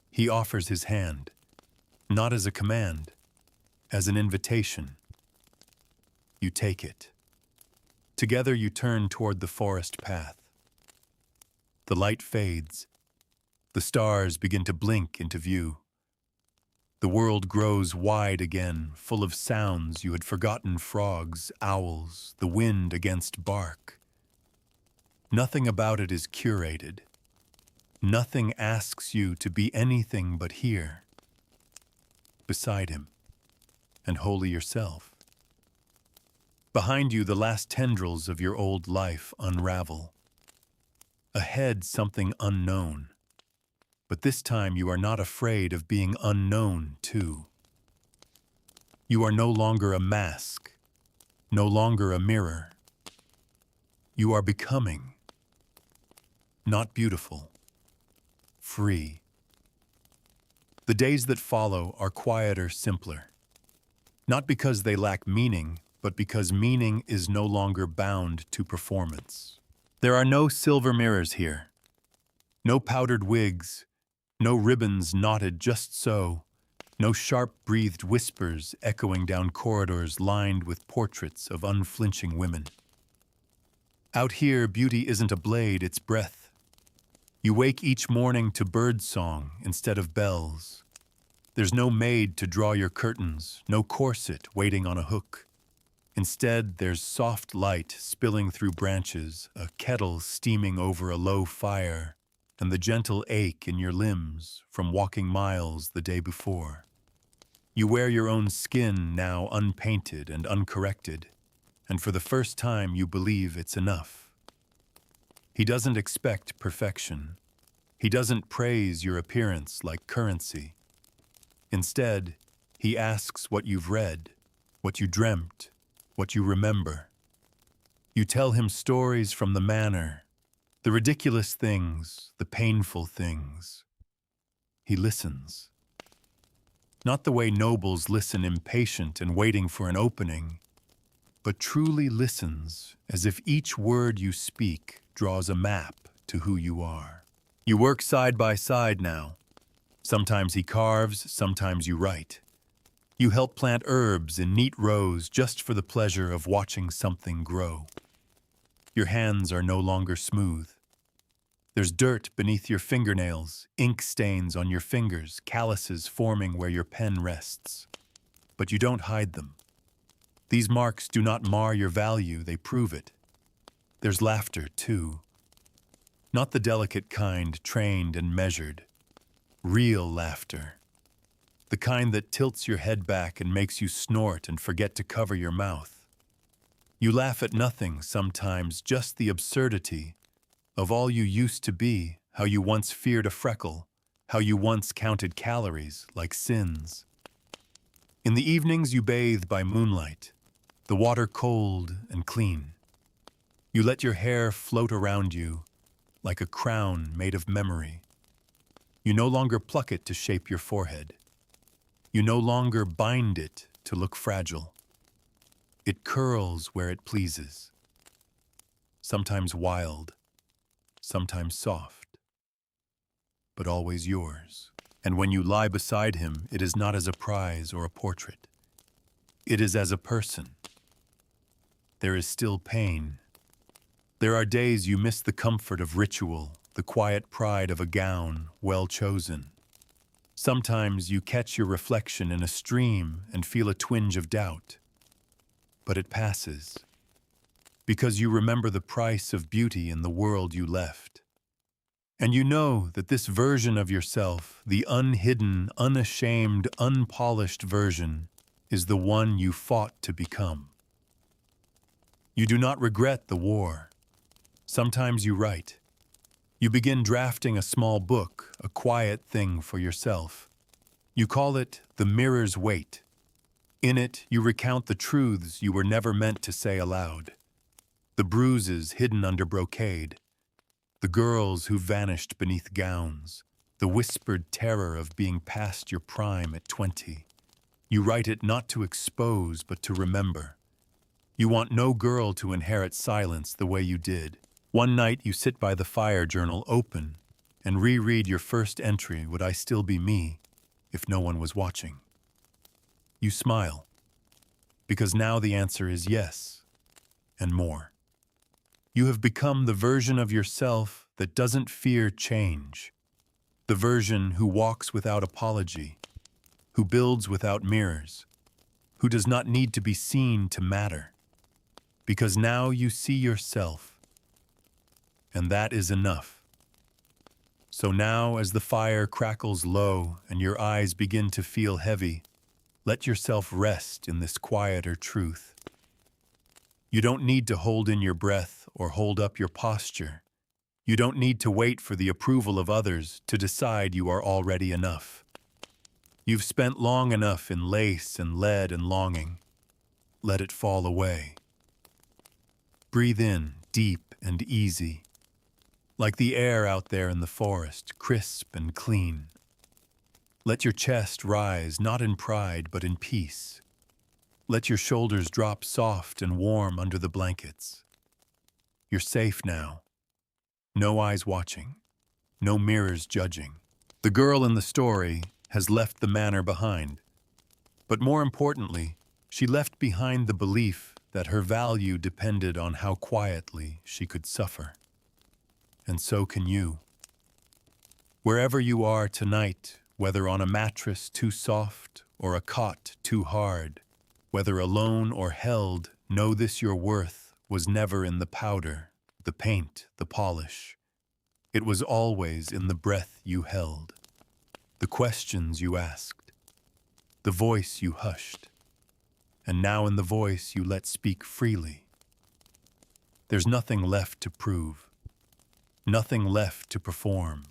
he offers his hand, not as a command, as an invitation. You take it. Together you turn toward the forest path. The light fades. The stars begin to blink into view. The world grows wide again, full of sounds you had forgotten: frogs, owls, the wind against bark. Nothing about it is curated. Nothing asks you to be anything but here, beside him, and wholly yourself. Behind you, the last tendrils of your old life unravel. Ahead, something unknown. But this time you are not afraid of being unknown too. You are no longer a mask, no longer a mirror. You are becoming. Not beautiful, free, The days that follow are quieter, simpler. Not because they lack meaning, but because meaning is no longer bound to performance. There are no silver mirrors here, no powdered wigs, no ribbons knotted just so, no sharp-breathed whispers echoing down corridors lined with portraits of unflinching women. Out here, beauty isn't a blade, it's breath. You wake each morning to birdsong instead of bells. There's no maid to draw your curtains, no corset waiting on a hook. Instead, there's soft light spilling through branches, a kettle steaming over a low fire, and the gentle ache in your limbs from walking miles the day before. You wear your own skin now unpainted and uncorrected, and for the first time you believe it's enough. He doesn't expect perfection. He doesn't praise your appearance like currency. Instead, he asks what you've read, what you dreamt, what you remember. You tell him stories from the manor, the ridiculous things, the painful things. He listens. Not the way nobles listen impatient and waiting for an opening, but truly listens as if each word you speak draws a map to who you are. You work side by side now. Sometimes he carves, sometimes you write. You help plant herbs in neat rows just for the pleasure of watching something grow. Your hands are no longer smooth. There's dirt beneath your fingernails, ink stains on your fingers, calluses forming where your pen rests. But you don't hide them. These marks do not mar your value, they prove it. There's laughter, too. Not the delicate kind, trained and measured. Real laughter. The kind that tilts your head back and makes you snort and forget to cover your mouth. You laugh at nothing sometimes, just the absurdity of all you used to be, how you once feared a freckle, how you once counted calories like sins. In the evenings you bathe by moonlight, the water cold and clean. You let your hair float around you like a crown made of memory. You no longer pluck it to shape your forehead. You no longer bind it to look fragile. It curls where it pleases. Sometimes wild, sometimes soft, but always yours. And when you lie beside him, it is not as a prize or a portrait. It is as a person. There is still pain. There are days you miss the comfort of ritual, the quiet pride of a gown well chosen. Sometimes you catch your reflection in a stream and feel a twinge of doubt. But it passes, because you remember the price of beauty in the world you left. And you know that this version of yourself, the unhidden, unashamed, unpolished version, is the one you fought to become. You do not regret the war. Sometimes you write. You begin drafting a small book, a quiet thing for yourself. You call it The Mirror's Weight. In it, you recount the truths you were never meant to say aloud. The bruises hidden under brocade. The girls who vanished beneath gowns. The whispered terror of being past your prime at 20. You write it not to expose, but to remember. You want no girl to inherit silence the way you did. One night you sit by the fire journal open and reread your first entry, Would I Still Be Me if no one was watching? You smile, because now the answer is yes, and more. You have become the version of yourself that doesn't fear change, the version who walks without apology, who builds without mirrors, who does not need to be seen to matter, because now you see yourself. And that is enough. So now, as the fire crackles low and your eyes begin to feel heavy, let yourself rest in this quieter truth. You don't need to hold in your breath or hold up your posture. You don't need to wait for the approval of others to decide you are already enough. You've spent long enough in lace and lead and longing. Let it fall away. Breathe in, deep and easy. Like the air out there in the forest, crisp and clean. Let your chest rise not in pride but in peace. Let your shoulders drop soft and warm under the blankets. You're safe now. No eyes watching. No mirrors judging. The girl in the story has left the manor behind. But more importantly, she left behind the belief that her value depended on how quietly she could suffer. And so can you. Wherever you are tonight, whether on a mattress too soft or a cot too hard, whether alone or held, know this: your worth was never in the powder, the paint, the polish. It was always in the breath you held, the questions you asked, the voice you hushed, and now in the voice you let speak freely. There's nothing left to prove, nothing left to perform.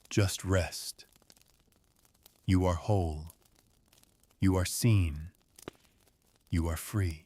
Just rest. You are whole. You are seen. You are free.